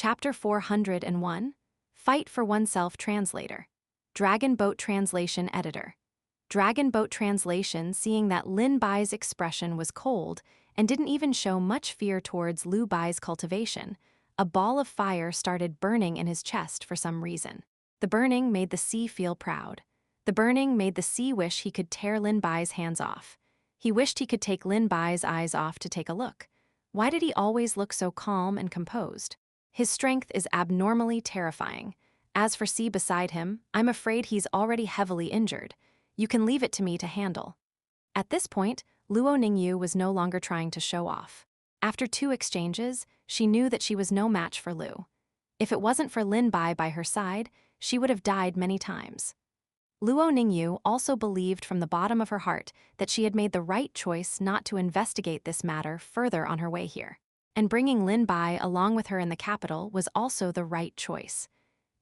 Chapter 401, Fight for Oneself Translator. Dragon Boat Translation Editor. Dragon Boat Translation, seeing that Lin Bai's expression was cold and didn't even show much fear towards Lu Bai's cultivation, a ball of fire started burning in his chest for some reason. The burning made the sea feel proud. The burning made the sea wish he could tear Lin Bai's hands off. He wished he could take Lin Bai's eyes off to take a look. Why did he always look so calm and composed? His strength is abnormally terrifying. As for C beside him, I'm afraid he's already heavily injured. You can leave it to me to handle. At this point, Luo Ningyu was no longer trying to show off. After 2 exchanges, she knew that she was no match for Lu. If it wasn't for Lin Bai by her side, she would have died many times. Luo Ningyu also believed from the bottom of her heart that she had made the right choice not to investigate this matter further on her way here. And bringing Lin Bai along with her in the capital was also the right choice.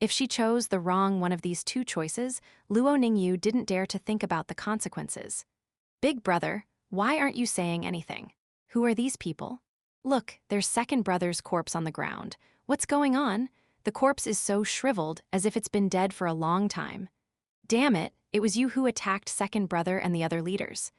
If she chose the wrong one of these 2 choices, Luo Ningyu didn't dare to think about the consequences. Big brother, why aren't you saying anything? Who are these people? Look, there's second brother's corpse on the ground. What's going on? The corpse is so shriveled, as if it's been dead for a long time. Damn it, it was you who attacked second brother and the other leaders.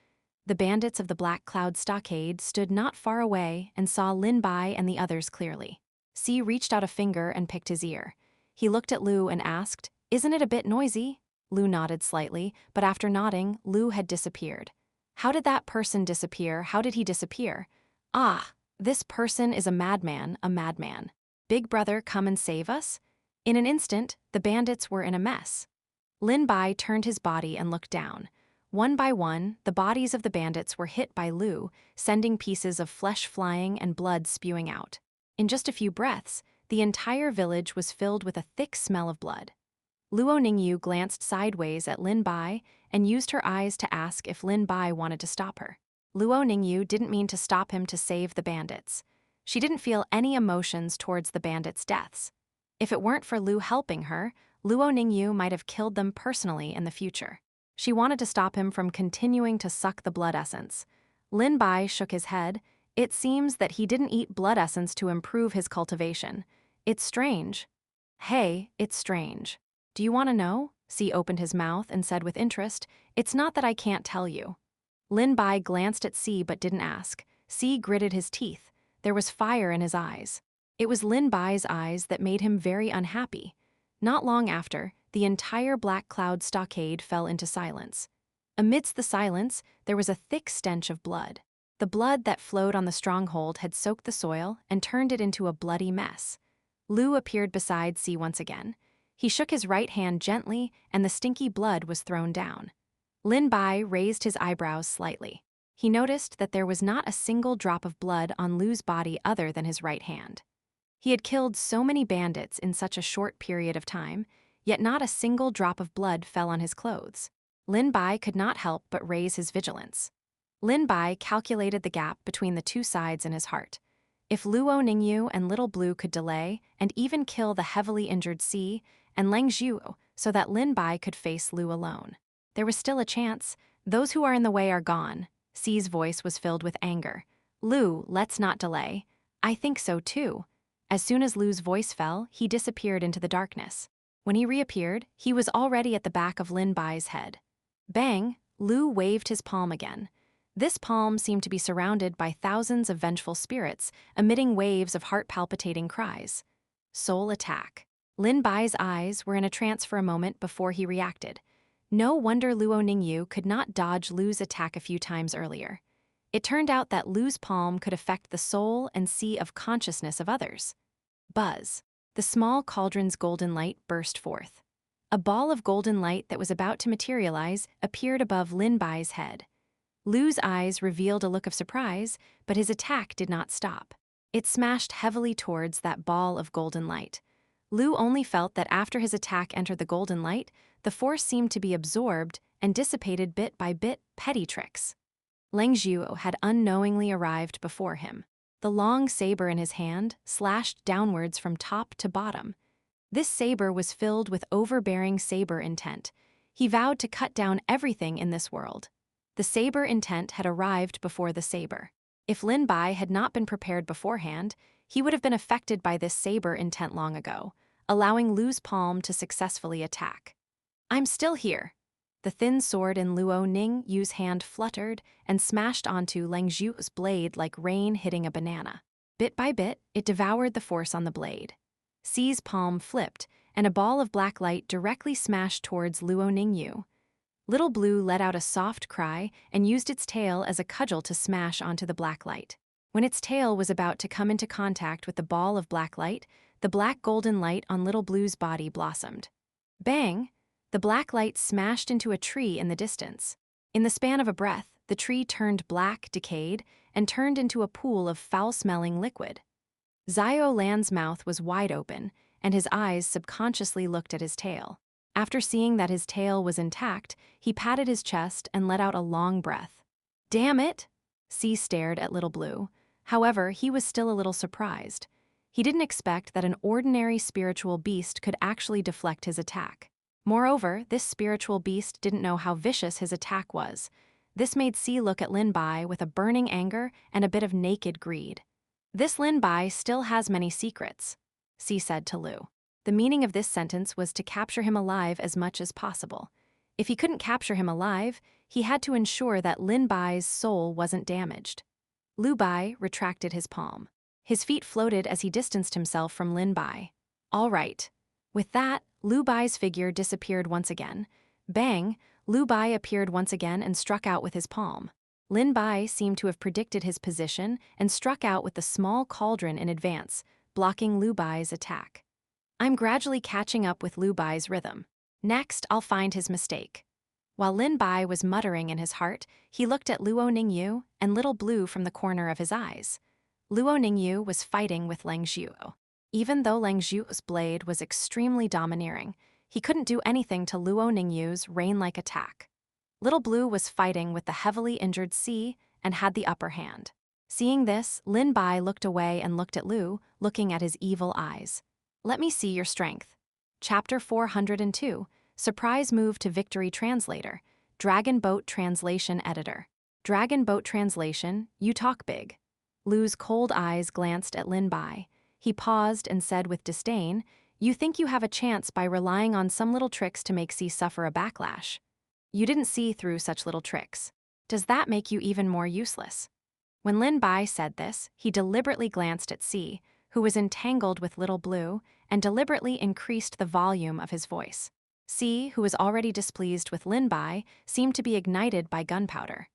The bandits of the Black Cloud Stockade stood not far away and saw Lin Bai and the others clearly. C reached out a finger and picked his ear. He looked at Lu and asked, "Isn't it a bit noisy?" Lu nodded slightly, but after nodding, Lu had disappeared. How did that person disappear? How did he disappear? Ah, this person is a madman, a madman. Big brother, come and save us? In an instant, the bandits were in a mess. Lin Bai turned his body and looked down. One by one, the bodies of the bandits were hit by Lu, sending pieces of flesh flying and blood spewing out. In just a few breaths, the entire village was filled with a thick smell of blood. Luo Ningyu glanced sideways at Lin Bai and used her eyes to ask if Lin Bai wanted to stop her. Luo Ningyu didn't mean to stop him to save the bandits. She didn't feel any emotions towards the bandits' deaths. If it weren't for Lu helping her, Luo Ningyu might have killed them personally in the future. She wanted to stop him from continuing to suck the blood essence. Lin Bai shook his head. It seems that he didn't eat blood essence to improve his cultivation. It's strange. Hey, it's strange. Do you want to know? C opened his mouth and said with interest, "It's not that I can't tell you." Lin Bai glanced at C but didn't ask. C gritted his teeth. There was fire in his eyes. It was Lin Bai's eyes that made him very unhappy. Not long after, the entire Black Cloud Stockade fell into silence. Amidst the silence, there was a thick stench of blood. The blood that flowed on the stronghold had soaked the soil and turned it into a bloody mess. Lu appeared beside C once again. He shook his right hand gently, and the stinky blood was thrown down. Lin Bai raised his eyebrows slightly. He noticed that there was not a single drop of blood on Lu's body other than his right hand. He had killed so many bandits in such a short period of time, yet not a single drop of blood fell on his clothes. Lin Bai could not help but raise his vigilance. Lin Bai calculated the gap between the 2 sides in his heart. If Luo Ningyu and Little Blue could delay and even kill the heavily injured C and Lang Zhuo so that Lin Bai could face Lu alone, there was still a chance. Those who are in the way are gone. C's voice was filled with anger. Lu, let's not delay. I think so too. As soon as Lu's voice fell, he disappeared into the darkness. When he reappeared, he was already at the back of Lin Bai's head. Bang! Lu waved his palm again. This palm seemed to be surrounded by thousands of vengeful spirits, emitting waves of heart-palpitating cries. Soul attack. Lin Bai's eyes were in a trance for a moment before he reacted. No wonder Luo Ningyu could not dodge Lu's attack a few times earlier. It turned out that Lu's palm could affect the soul and sea of consciousness of others. Buzz. The small cauldron's golden light burst forth. A ball of golden light that was about to materialize appeared above Lin Bai's head. Lu's eyes revealed a look of surprise, but his attack did not stop. It smashed heavily towards that ball of golden light. Lu only felt that after his attack entered the golden light, the force seemed to be absorbed and dissipated bit by bit. Petty tricks. Lang Zhuo had unknowingly arrived before him. The long saber in his hand slashed downwards from top to bottom. This saber was filled with overbearing saber intent. He vowed to cut down everything in this world. The saber intent had arrived before the saber. If Lin Bai had not been prepared beforehand, he would have been affected by this saber intent long ago, allowing Lu's palm to successfully attack. I'm still here. The thin sword in Luo Ningyu's hand fluttered and smashed onto Lang Zhu's blade like rain hitting a banana. Bit by bit, it devoured the force on the blade. Xi's palm flipped, and a ball of black light directly smashed towards Luo Ningyu. Little Blue let out a soft cry and used its tail as a cudgel to smash onto the black light. When its tail was about to come into contact with the ball of black light, the black golden light on Little Blue's body blossomed. Bang! The black light smashed into a tree in the distance. In the span of a breath, the tree turned black, decayed, and turned into a pool of foul-smelling liquid. Zio Lan's mouth was wide open, and his eyes subconsciously looked at his tail. After seeing that his tail was intact, he patted his chest and let out a long breath. Damn it! C stared at Little Blue. However, he was still a little surprised. He didn't expect that an ordinary spiritual beast could actually deflect his attack. Moreover, this spiritual beast didn't know how vicious his attack was. This made C look at Lin Bai with a burning anger and a bit of naked greed. This Lin Bai still has many secrets, C said to Lu. The meaning of this sentence was to capture him alive as much as possible. If he couldn't capture him alive, he had to ensure that Lin Bai's soul wasn't damaged. Lu Bai retracted his palm. His feet floated as he distanced himself from Lin Bai. All right. With that, Lu Bai's figure disappeared once again. Bang! Lu Bai appeared once again and struck out with his palm. Lin Bai seemed to have predicted his position and struck out with the small cauldron in advance, blocking Lu Bai's attack. I'm gradually catching up with Lu Bai's rhythm. Next, I'll find his mistake. While Lin Bai was muttering in his heart, he looked at Luo Ningyu and Little Blue from the corner of his eyes. Luo Ningyu was fighting with Lang Zhu. Even though Lang Zhu's blade was extremely domineering, he couldn't do anything to Luo Ningyu's rain-like attack. Little Blue was fighting with the heavily injured C and had the upper hand. Seeing this, Lin Bai looked away and looked at Lu, looking at his evil eyes. Let me see your strength. Chapter 402, Surprise Move to Victory Translator, Dragon Boat Translation Editor. Dragon Boat Translation, you talk big. Lu's cold eyes glanced at Lin Bai. He paused and said with disdain, You think you have a chance by relying on some little tricks to make C suffer a backlash. You didn't see through such little tricks. Does that make you even more useless? When Lin Bai said this, he deliberately glanced at C, who was entangled with Little Blue, and deliberately increased the volume of his voice. C, who was already displeased with Lin Bai, seemed to be ignited by gunpowder.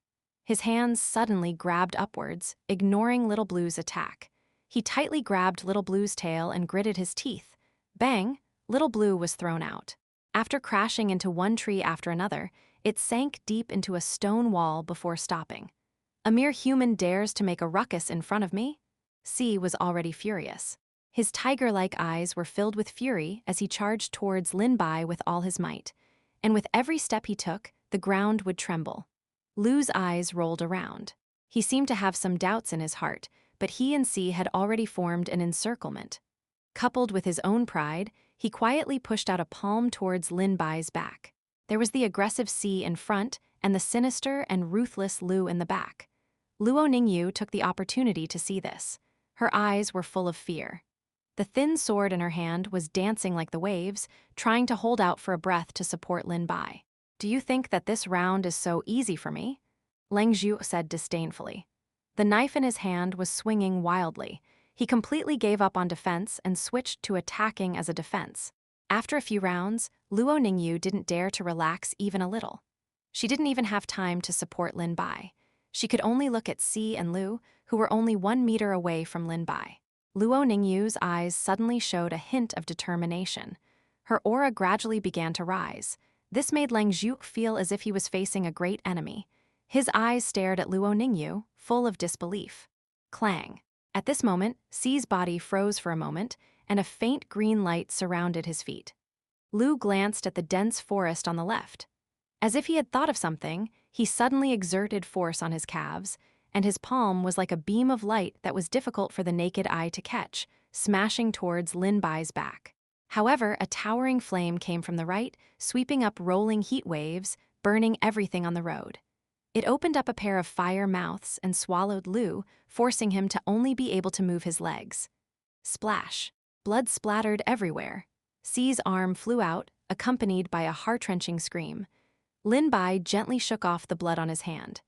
His hands suddenly grabbed upwards, ignoring Little Blue's attack. He tightly grabbed Little Blue's tail and gritted his teeth. Bang! Little Blue was thrown out. After crashing into one tree after another, it sank deep into a stone wall before stopping. A mere human dares to make a ruckus in front of me? C was already furious. His tiger-like eyes were filled with fury as he charged towards Lin Bai with all his might, and with every step he took, the ground would tremble. Lu's eyes rolled around. He seemed to have some doubts in his heart, but he and C had already formed an encirclement. Coupled with his own pride, he quietly pushed out a palm towards Lin Bai's back. There was the aggressive C in front and the sinister and ruthless Lu in the back. Luo Ningyu took the opportunity to see this. Her eyes were full of fear. The thin sword in her hand was dancing like the waves, trying to hold out for a breath to support Lin Bai. Do you think that this round is so easy for me? Lang Zhu said disdainfully. The knife in his hand was swinging wildly. He completely gave up on defense and switched to attacking as a defense. After a few rounds, Luo Ningyu didn't dare to relax even a little. She didn't even have time to support Lin Bai. She could only look at C and Lu, who were only 1 meter away from Lin Bai. Luo Ningyu's eyes suddenly showed a hint of determination. Her aura gradually began to rise. This made Lang Zhu feel as if he was facing a great enemy. His eyes stared at Luo Ningyu, full of disbelief. Clang. At this moment, C's body froze for a moment, and a faint green light surrounded his feet. Lu glanced at the dense forest on the left. As if he had thought of something, he suddenly exerted force on his calves, and his palm was like a beam of light that was difficult for the naked eye to catch, smashing towards Lin Bai's back. However, a towering flame came from the right, sweeping up rolling heat waves, burning everything on the road. It opened up a pair of fire mouths and swallowed Lu, forcing him to only be able to move his legs. Splash. Blood splattered everywhere. Ci's arm flew out, accompanied by a heart-wrenching scream. Lin Bai gently shook off the blood on his hand.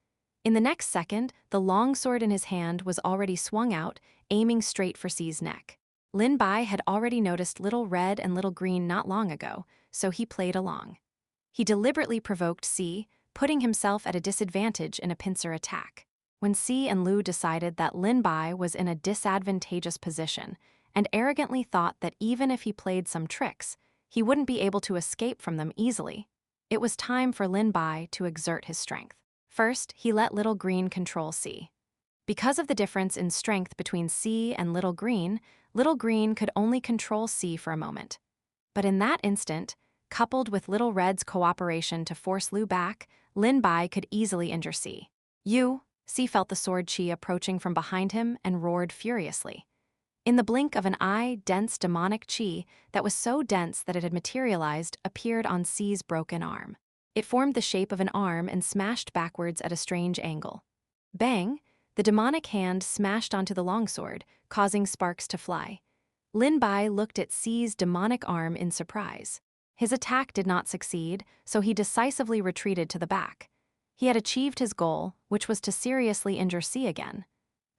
In the next second, the long sword in his hand was already swung out, aiming straight for Ci's neck. Lin Bai had already noticed Little Red and Little Green not long ago, so he played along. He deliberately provoked Ci, putting himself at a disadvantage in a pincer attack. When Ci and Lu decided that Lin Bai was in a disadvantageous position, and arrogantly thought that even if he played some tricks, he wouldn't be able to escape from them easily, it was time for Lin Bai to exert his strength. First, he let Little Green control Ci. Because of the difference in strength between Ci and Little Green could only control Ci for a moment. But in that instant, coupled with Little Red's cooperation to force Lu back, Lin Bai could easily injure Ci. Ci felt the sword chi approaching from behind him and roared furiously. In the blink of an eye, dense demonic chi that was so dense that it had materialized appeared on Ci's broken arm. It formed the shape of an arm and smashed backwards at a strange angle. Bang! The demonic hand smashed onto the longsword, causing sparks to fly. Lin Bai looked at Ci's demonic arm in surprise. His attack did not succeed, so he decisively retreated to the back. He had achieved his goal, which was to seriously injure Ci again.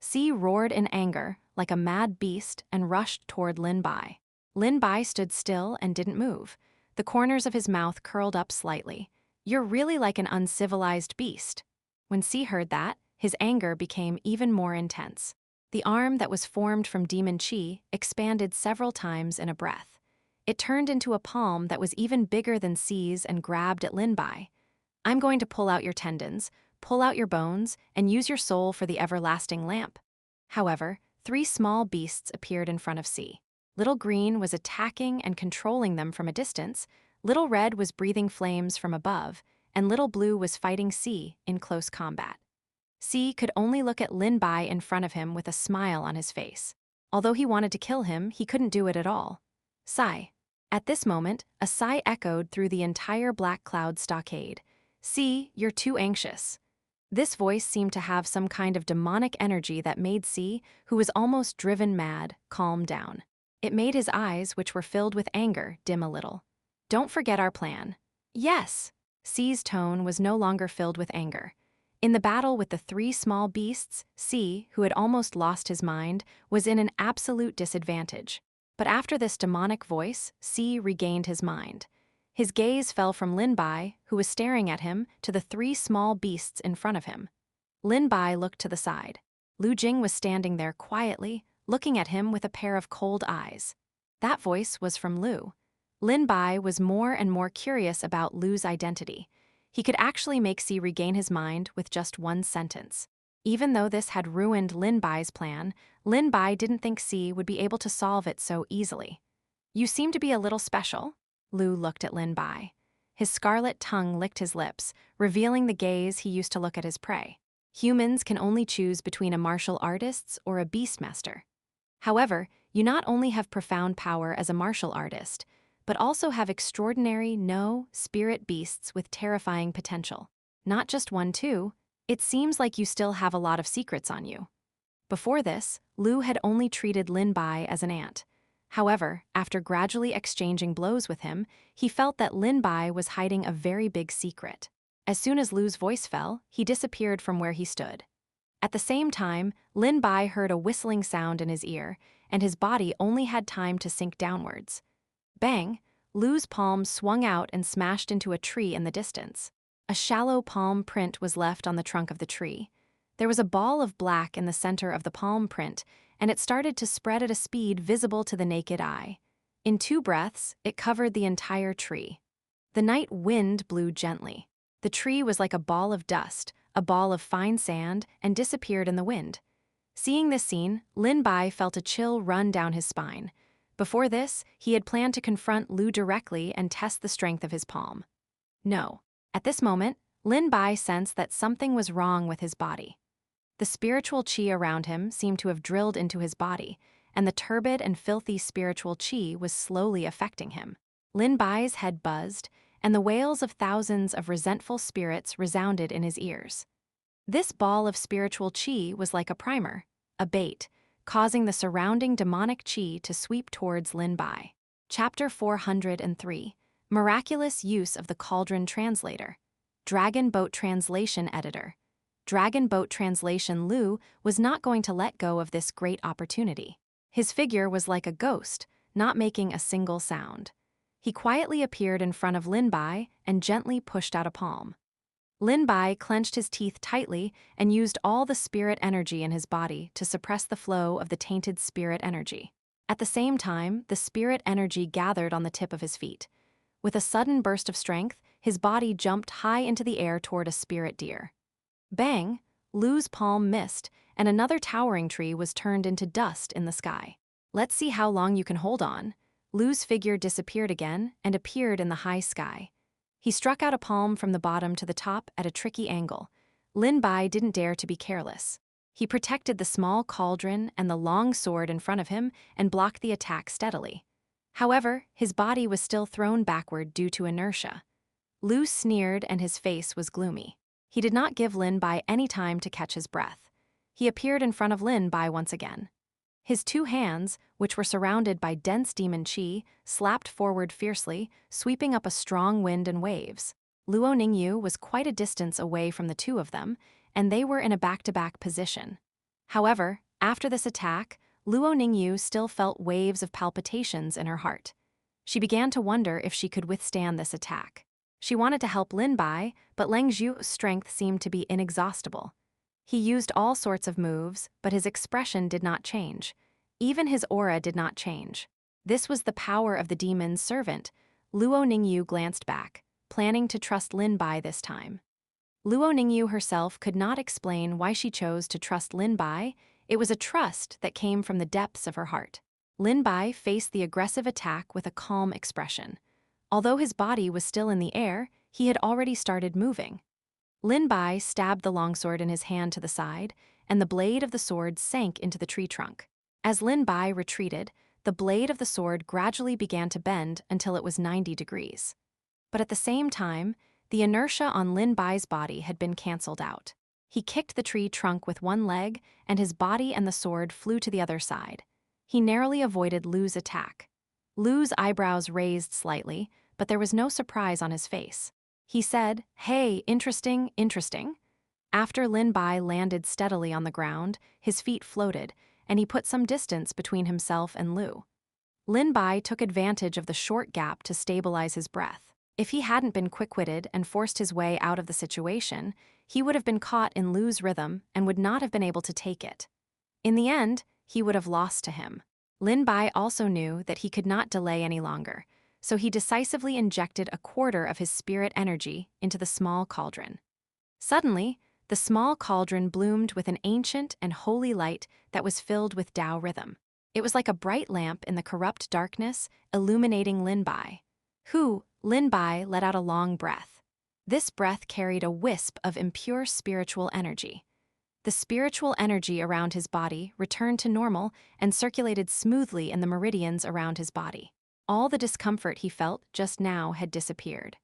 Ci roared in anger, like a mad beast, and rushed toward Lin Bai. Lin Bai stood still and didn't move. The corners of his mouth curled up slightly. "You're really like an uncivilized beast." When Ci heard that, his anger became even more intense. The arm that was formed from demon chi expanded several times in a breath. It turned into a palm that was even bigger than Ci's and grabbed at Lin Bai. "I'm going to pull out your tendons, pull out your bones, and use your soul for the everlasting lamp." However, 3 small beasts appeared in front of Ci. Little Green was attacking and controlling them from a distance, Little Red was breathing flames from above, and Little Blue was fighting Ci in close combat. Ci could only look at Lin Bai in front of him with a smile on his face. Although he wanted to kill him, he couldn't do it at all. Sigh. At this moment, a sigh echoed through the entire black cloud stockade. "Ci, you're too anxious." This voice seemed to have some kind of demonic energy that made Ci, who was almost driven mad, calm down. It made his eyes, which were filled with anger, dim a little. "Don't forget our plan." "Yes." Ci's tone was no longer filled with anger. In the battle with the 3 small beasts, Ci, who had almost lost his mind, was in an absolute disadvantage. But after this demonic voice, Ci regained his mind. His gaze fell from Lin Bai, who was staring at him, to the 3 small beasts in front of him. Lin Bai looked to the side. Lu Jing was standing there quietly, looking at him with a pair of cold eyes. That voice was from Lu. Lin Bai was more and more curious about Lu's identity. He could actually make Ci regain his mind with just one sentence. Even though this had ruined Lin Bai's plan, Lin Bai didn't think Ci would be able to solve it so easily. "You seem to be a little special." Lu looked at Lin Bai. His scarlet tongue licked his lips, revealing the gaze he used to look at his prey. Humans can only choose between a martial artist or a beastmaster. However, you not only have profound power as a martial artist, but also have extraordinary spirit beasts with terrifying potential. Not just one too, it seems like you still have a lot of secrets on you. Before this, Lu had only treated Lin Bai as an ant. However, after gradually exchanging blows with him, he felt that Lin Bai was hiding a very big secret. As soon as Lu's voice fell, he disappeared from where he stood. At the same time, Lin Bai heard a whistling sound in his ear, and his body only had time to sink downwards. Bang! Lu's palm swung out and smashed into a tree in the distance. A shallow palm print was left on the trunk of the tree. There was a ball of black in the center of the palm print, and it started to spread at a speed visible to the naked eye. In 2 breaths, it covered the entire tree. The night wind blew gently. The tree was like a ball of dust, a ball of fine sand, and disappeared in the wind. Seeing this scene, Lin Bai felt a chill run down his spine. Before this, he had planned to confront Lu directly and test the strength of his palm. No. At this moment, Lin Bai sensed that something was wrong with his body. The spiritual chi around him seemed to have drilled into his body, and the turbid and filthy spiritual chi was slowly affecting him. Lin Bai's head buzzed, and the wails of thousands of resentful spirits resounded in his ears. This ball of spiritual chi was like a primer, a bait, causing the surrounding demonic qi to sweep towards Lin Bai. Chapter 403, Miraculous Use of the Cauldron Translator. Dragon Boat Translation Editor. Dragon Boat Translation Lu was not going to let go of this great opportunity. His figure was like a ghost, not making a single sound. He quietly appeared in front of Lin Bai and gently pushed out a palm. Lin Bai clenched his teeth tightly and used all the spirit energy in his body to suppress the flow of the tainted spirit energy. At the same time, the spirit energy gathered on the tip of his feet. With a sudden burst of strength, his body jumped high into the air toward a spirit deer. Bang! Lu's palm missed, and another towering tree was turned into dust in the sky. Let's see how long you can hold on. Lu's figure disappeared again and appeared in the high sky. He struck out a palm from the bottom to the top at a tricky angle. Lin Bai didn't dare to be careless. He protected the small cauldron and the long sword in front of him and blocked the attack steadily. However, his body was still thrown backward due to inertia. Lu sneered and his face was gloomy. He did not give Lin Bai any time to catch his breath. He appeared in front of Lin Bai once again. His two hands, which were surrounded by dense demon qi, slapped forward fiercely, sweeping up a strong wind and waves. Luo Ningyu was quite a distance away from the two of them, and they were in a back-to-back position. However, after this attack, Luo Ningyu still felt waves of palpitations in her heart. She began to wonder if she could withstand this attack. She wanted to help Lin Bai, but Lang Zhu's strength seemed to be inexhaustible. He used all sorts of moves, but his expression did not change. Even his aura did not change. This was the power of the demon's servant. Luo Ningyu glanced back, planning to trust Lin Bai this time. Luo Ningyu herself could not explain why she chose to trust Lin Bai. It was a trust that came from the depths of her heart. Lin Bai faced the aggressive attack with a calm expression. Although his body was still in the air, he had already started moving. Lin Bai stabbed the longsword in his hand to the side, and the blade of the sword sank into the tree trunk. As Lin Bai retreated, the blade of the sword gradually began to bend until it was 90 degrees. But at the same time, the inertia on Lin Bai's body had been cancelled out. He kicked the tree trunk with one leg, and his body and the sword flew to the other side. He narrowly avoided Lu's attack. Lu's eyebrows raised slightly, but there was no surprise on his face. He said, "Hey, interesting, interesting." After Lin Bai landed steadily on the ground, his feet floated, and he put some distance between himself and Lu. Lin Bai took advantage of the short gap to stabilize his breath. If he hadn't been quick-witted and forced his way out of the situation, he would have been caught in Lu's rhythm and would not have been able to take it. In the end, he would have lost to him. Lin Bai also knew that he could not delay any longer, so he decisively injected a quarter of his spirit energy into the small cauldron. Suddenly, the small cauldron bloomed with an ancient and holy light that was filled with Tao rhythm. It was like a bright lamp in the corrupt darkness, illuminating Lin Bai. Lin Bai let out a long breath. This breath carried a wisp of impure spiritual energy. The spiritual energy around his body returned to normal and circulated smoothly in the meridians around his body. All the discomfort he felt just now had disappeared.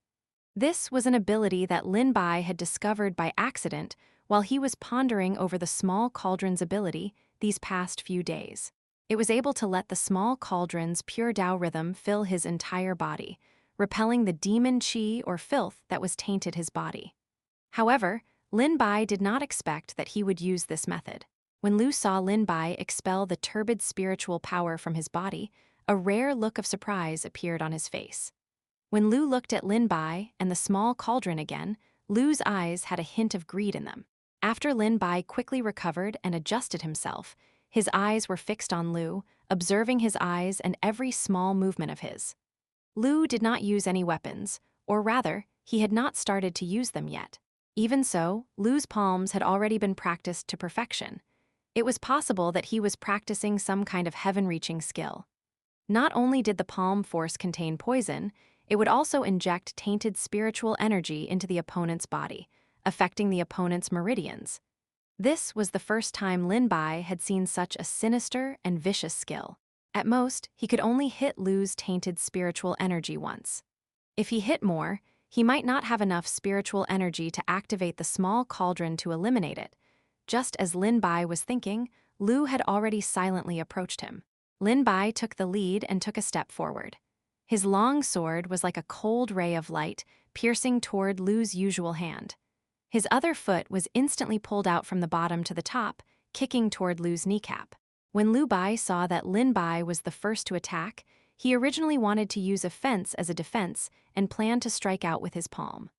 This was an ability that Lin Bai had discovered by accident while he was pondering over the small cauldron's ability these past few days. It was able to let the small cauldron's pure Tao rhythm fill his entire body, repelling the demon qi or filth that was tainted his body. However, Lin Bai did not expect that he would use this method. When Lu saw Lin Bai expel the turbid spiritual power from his body, a rare look of surprise appeared on his face. When Lu looked at Lin Bai and the small cauldron again, Lu's eyes had a hint of greed in them. After Lin Bai quickly recovered and adjusted himself, his eyes were fixed on Lu, observing his eyes and every small movement of his. Lu did not use any weapons, or rather, he had not started to use them yet. Even so, Lu's palms had already been practiced to perfection. It was possible that he was practicing some kind of heaven-reaching skill. Not only did the palm force contain poison, it would also inject tainted spiritual energy into the opponent's body, affecting the opponent's meridians. This was the first time Lin Bai had seen such a sinister and vicious skill. At most, he could only hit Lu's tainted spiritual energy once. If he hit more, he might not have enough spiritual energy to activate the small cauldron to eliminate it. Just as Lin Bai was thinking, Lu had already silently approached him. Lin Bai took the lead and took a step forward. His long sword was like a cold ray of light, piercing toward Lu's usual hand. His other foot was instantly pulled out from the bottom to the top, kicking toward Lu's kneecap. When Lu Bai saw that Lin Bai was the first to attack, he originally wanted to use a fence as a defense and planned to strike out with his palm.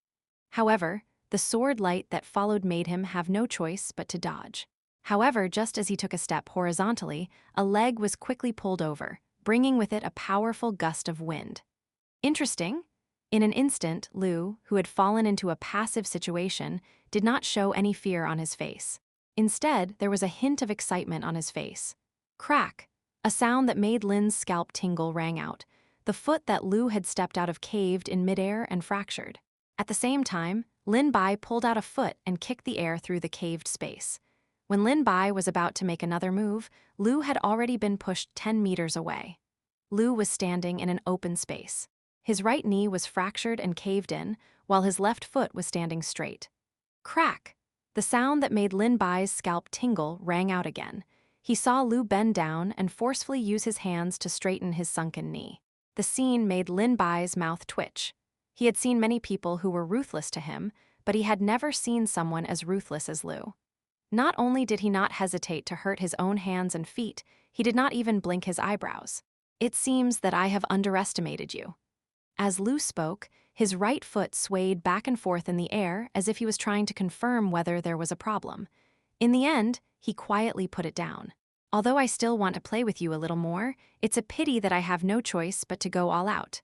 However, the sword light that followed made him have no choice but to dodge. However, just as he took a step horizontally, a leg was quickly pulled over, bringing with it a powerful gust of wind. Interesting? In an instant, Lu, who had fallen into a passive situation, did not show any fear on his face. Instead, there was a hint of excitement on his face. Crack! A sound that made Lin's scalp tingle rang out. The foot that Lu had stepped out of caved in midair and fractured. At the same time, Lin Bai pulled out a foot and kicked the air through the caved space. When Lin Bai was about to make another move, Lu had already been pushed 10 meters away. Lu was standing in an open space. His right knee was fractured and caved in, while his left foot was standing straight. Crack! The sound that made Lin Bai's scalp tingle rang out again. He saw Lu bend down and forcefully use his hands to straighten his sunken knee. The scene made Lin Bai's mouth twitch. He had seen many people who were ruthless to him, but he had never seen someone as ruthless as Lu. Not only did he not hesitate to hurt his own hands and feet, he did not even blink his eyebrows. "It seems that I have underestimated you." As Lu spoke, his right foot swayed back and forth in the air as if he was trying to confirm whether there was a problem. In the end, he quietly put it down. "Although I still want to play with you a little more, it's a pity that I have no choice but to go all out."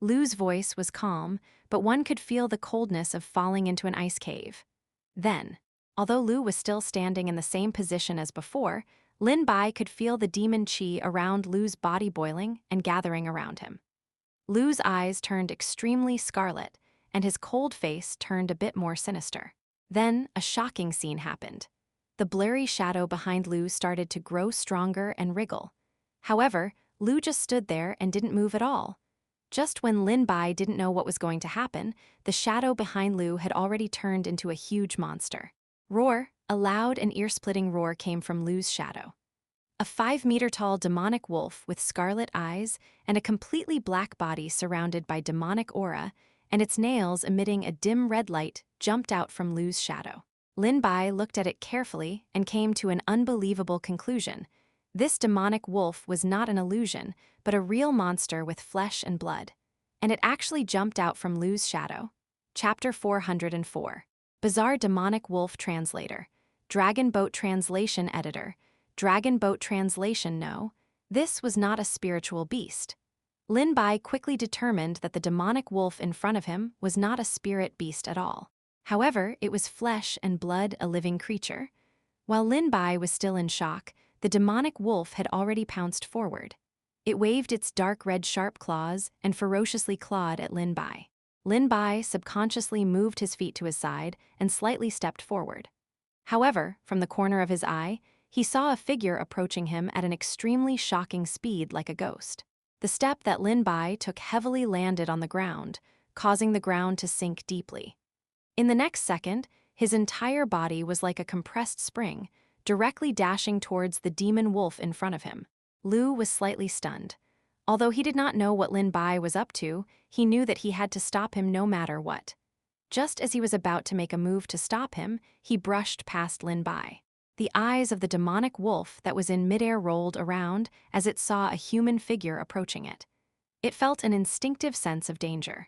Lu's voice was calm, but one could feel the coldness of falling into an ice cave. Then, although Lu was still standing in the same position as before, Lin Bai could feel the demon qi around Lu's body boiling and gathering around him. Lu's eyes turned extremely scarlet, and his cold face turned a bit more sinister. Then, a shocking scene happened. The blurry shadow behind Lu started to grow stronger and wriggle. However, Lu just stood there and didn't move at all. Just when Lin Bai didn't know what was going to happen, the shadow behind Lu had already turned into a huge monster. Roar! A loud and ear-splitting roar came from Lu's shadow. A 5-meter-tall demonic wolf with scarlet eyes and a completely black body surrounded by demonic aura, and its nails emitting a dim red light, jumped out from Lu's shadow. Lin Bai looked at it carefully and came to an unbelievable conclusion. This demonic wolf was not an illusion, but a real monster with flesh and blood. And it actually jumped out from Lu's shadow. Chapter 404. Bizarre Demonic Wolf Translator. Dragon Boat Translation Editor. Dragon Boat Translation. No, this was not a spiritual beast. Lin Bai quickly determined that the demonic wolf in front of him was not a spirit beast at all. However, it was flesh and blood, a living creature. While Lin Bai was still in shock, the demonic wolf had already pounced forward. It waved its dark red sharp claws and ferociously clawed at Lin Bai. Lin Bai subconsciously moved his feet to his side and slightly stepped forward. However, from the corner of his eye, he saw a figure approaching him at an extremely shocking speed like a ghost. The step that Lin Bai took heavily landed on the ground, causing the ground to sink deeply. In the next second, his entire body was like a compressed spring, directly dashing towards the demon wolf in front of him. Lu was slightly stunned. Although he did not know what Lin Bai was up to, he knew that he had to stop him no matter what. Just as he was about to make a move to stop him, he brushed past Lin Bai. The eyes of the demonic wolf that was in midair rolled around as it saw a human figure approaching it. It felt an instinctive sense of danger.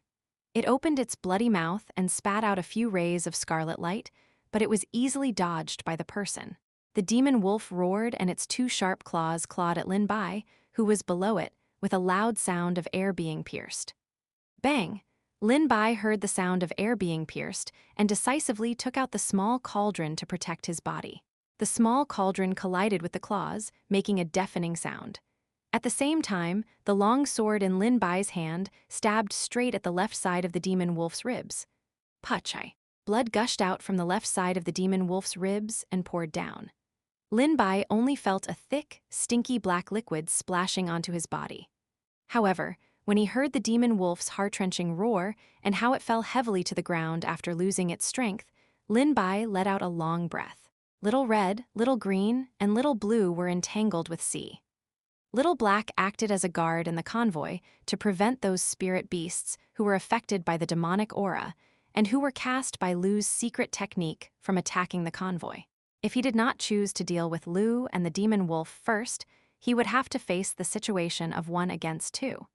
It opened its bloody mouth and spat out a few rays of scarlet light, but it was easily dodged by the person. The demon wolf roared and its 2 sharp claws clawed at Lin Bai, who was below it, with a loud sound of air being pierced. Bang! Lin Bai heard the sound of air being pierced and decisively took out the small cauldron to protect his body. The small cauldron collided with the claws, making a deafening sound. At the same time, the long sword in Lin Bai's hand stabbed straight at the left side of the demon wolf's ribs. Pachai! Blood gushed out from the left side of the demon wolf's ribs and poured down. Lin Bai only felt a thick, stinky black liquid splashing onto his body. However, when he heard the demon wolf's heart-wrenching roar and how it fell heavily to the ground after losing its strength, Lin Bai let out a long breath. Little Red, Little Green, and Little Blue were entangled with C. Little Black acted as a guard in the convoy to prevent those spirit beasts who were affected by the demonic aura and who were cast by Lu's secret technique from attacking the convoy. If he did not choose to deal with Lu and the demon wolf first, he would have to face the situation of 1 against 2.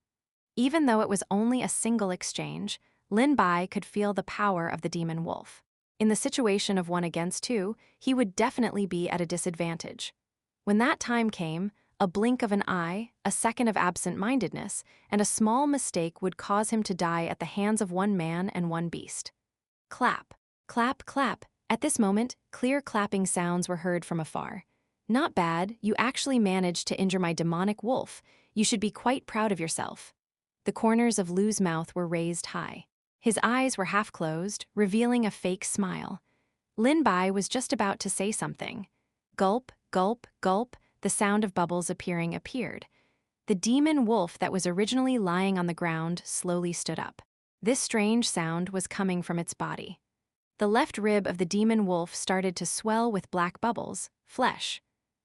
Even though it was only a single exchange, Lin Bai could feel the power of the demon wolf. In the situation of 1 against 2, he would definitely be at a disadvantage. When that time came, a blink of an eye, a second of absent-mindedness, and a small mistake would cause him to die at the hands of 1 man and 1 beast. Clap, clap, clap. At this moment, clear clapping sounds were heard from afar. Not bad, you actually managed to injure my demonic wolf. You should be quite proud of yourself. The corners of Lu's mouth were raised high. His eyes were half closed, revealing a fake smile. Lin Bai was just about to say something. Gulp, gulp, gulp, the sound of bubbles appeared. The demon wolf that was originally lying on the ground slowly stood up. This strange sound was coming from its body. The left rib of the demon wolf started to swell with black bubbles, flesh.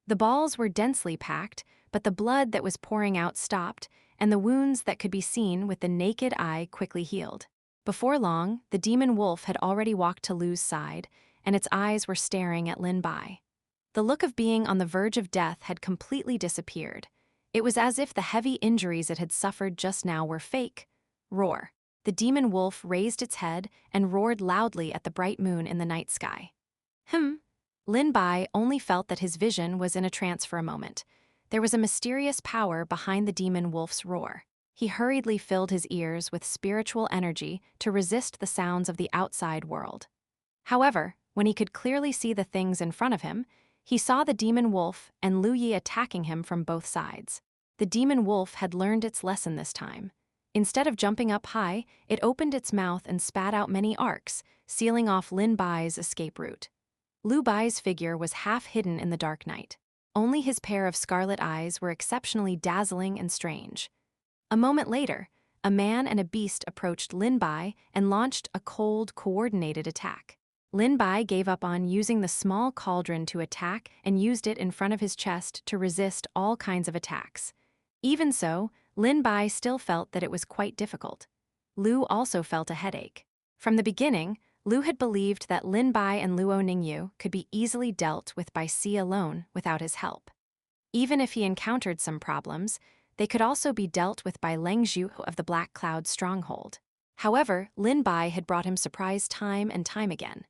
The balls were densely packed, but the blood that was pouring out stopped, and the wounds that could be seen with the naked eye quickly healed. Before long, the demon wolf had already walked to Lu's side, and its eyes were staring at Lin Bai. The look of being on the verge of death had completely disappeared. It was as if the heavy injuries it had suffered just now were fake. Roar. The demon wolf raised its head and roared loudly at the bright moon in the night sky. Lin Bai only felt that his vision was in a trance for a moment. There was a mysterious power behind the demon wolf's roar. He hurriedly filled his ears with spiritual energy to resist the sounds of the outside world. However, when he could clearly see the things in front of him, he saw the demon wolf and Lu Yi attacking him from both sides. The demon wolf had learned its lesson this time. Instead of jumping up high, it opened its mouth and spat out many arcs, sealing off Lin Bai's escape route. Lu Bai's figure was half hidden in the dark night. Only his pair of scarlet eyes were exceptionally dazzling and strange. A moment later, a man and a beast approached Lin Bai and launched a cold, coordinated attack. Lin Bai gave up on using the small cauldron to attack and used it in front of his chest to resist all kinds of attacks. Even so, Lin Bai still felt that it was quite difficult. Lu also felt a headache. From the beginning, Lu had believed that Lin Bai and Luo Ningyu could be easily dealt with by Si alone without his help. Even if he encountered some problems, they could also be dealt with by Leng Zhu of the Black Cloud stronghold. However, Lin Bai had brought him surprise time and time again.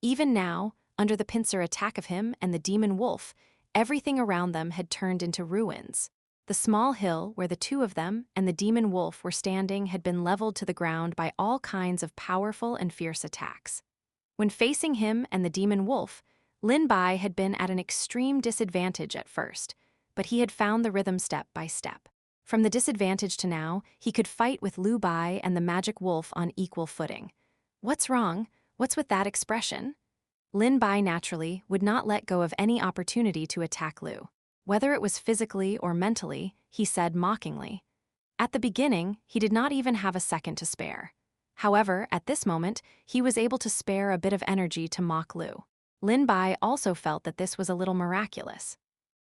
Even now, under the pincer attack of him and the demon wolf, everything around them had turned into ruins. The small hill where the 2 of them and the demon wolf were standing had been leveled to the ground by all kinds of powerful and fierce attacks. When facing him and the demon wolf, Lin Bai had been at an extreme disadvantage at first, but he had found the rhythm step by step. From the disadvantage to now, he could fight with Lu Bai and the magic wolf on equal footing. What's wrong? What's with that expression? Lin Bai naturally would not let go of any opportunity to attack Lu. Whether it was physically or mentally, he said mockingly. At the beginning, he did not even have a second to spare. However, at this moment, he was able to spare a bit of energy to mock Lu. Lin Bai also felt that this was a little miraculous.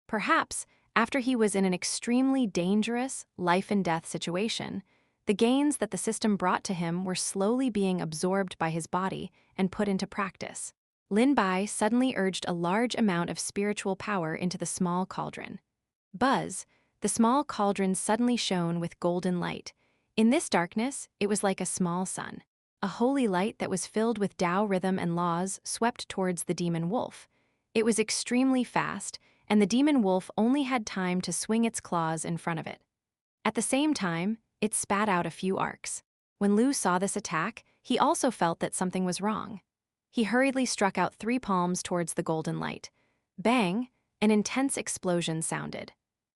Perhaps, after he was in an extremely dangerous, life-and-death situation, the gains that the system brought to him were slowly being absorbed by his body and put into practice. Lin Bai suddenly urged a large amount of spiritual power into the small cauldron. Buzz! The small cauldron suddenly shone with golden light. In this darkness, it was like a small sun. A holy light that was filled with Tao rhythm and laws swept towards the demon wolf. It was extremely fast, and the demon wolf only had time to swing its claws in front of it. At the same time, it spat out a few arcs. When Lu saw this attack, he also felt that something was wrong. He hurriedly struck out 3 palms towards the golden light. Bang! An intense explosion sounded.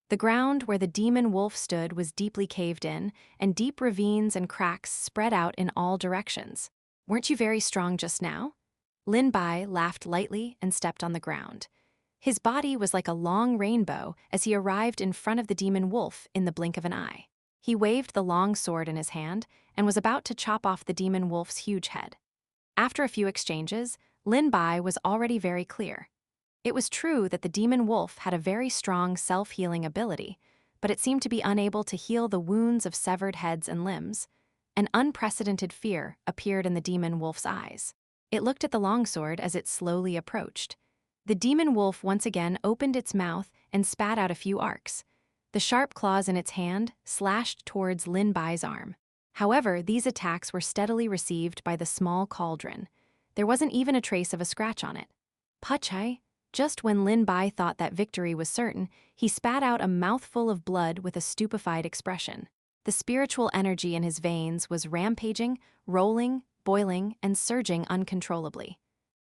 The ground where the demon wolf stood was deeply caved in, and deep ravines and cracks spread out in all directions. Weren't you very strong just now? Lin Bai laughed lightly and stepped on the ground. His body was like a long rainbow as he arrived in front of the demon wolf in the blink of an eye. He waved the long sword in his hand and was about to chop off the demon wolf's huge head. After a few exchanges, Lin Bai was already very clear. It was true that the demon wolf had a very strong self-healing ability, but it seemed to be unable to heal the wounds of severed heads and limbs. An unprecedented fear appeared in the demon wolf's eyes. It looked at the longsword as it slowly approached. The demon wolf once again opened its mouth and spat out a few arcs. The sharp claws in its hand slashed towards Lin Bai's arm. However, these attacks were steadily received by the small cauldron. There wasn't even a trace of a scratch on it. Puchai. Just when Lin Bai thought that victory was certain, he spat out a mouthful of blood with a stupefied expression. The spiritual energy in his veins was rampaging, rolling, boiling, and surging uncontrollably.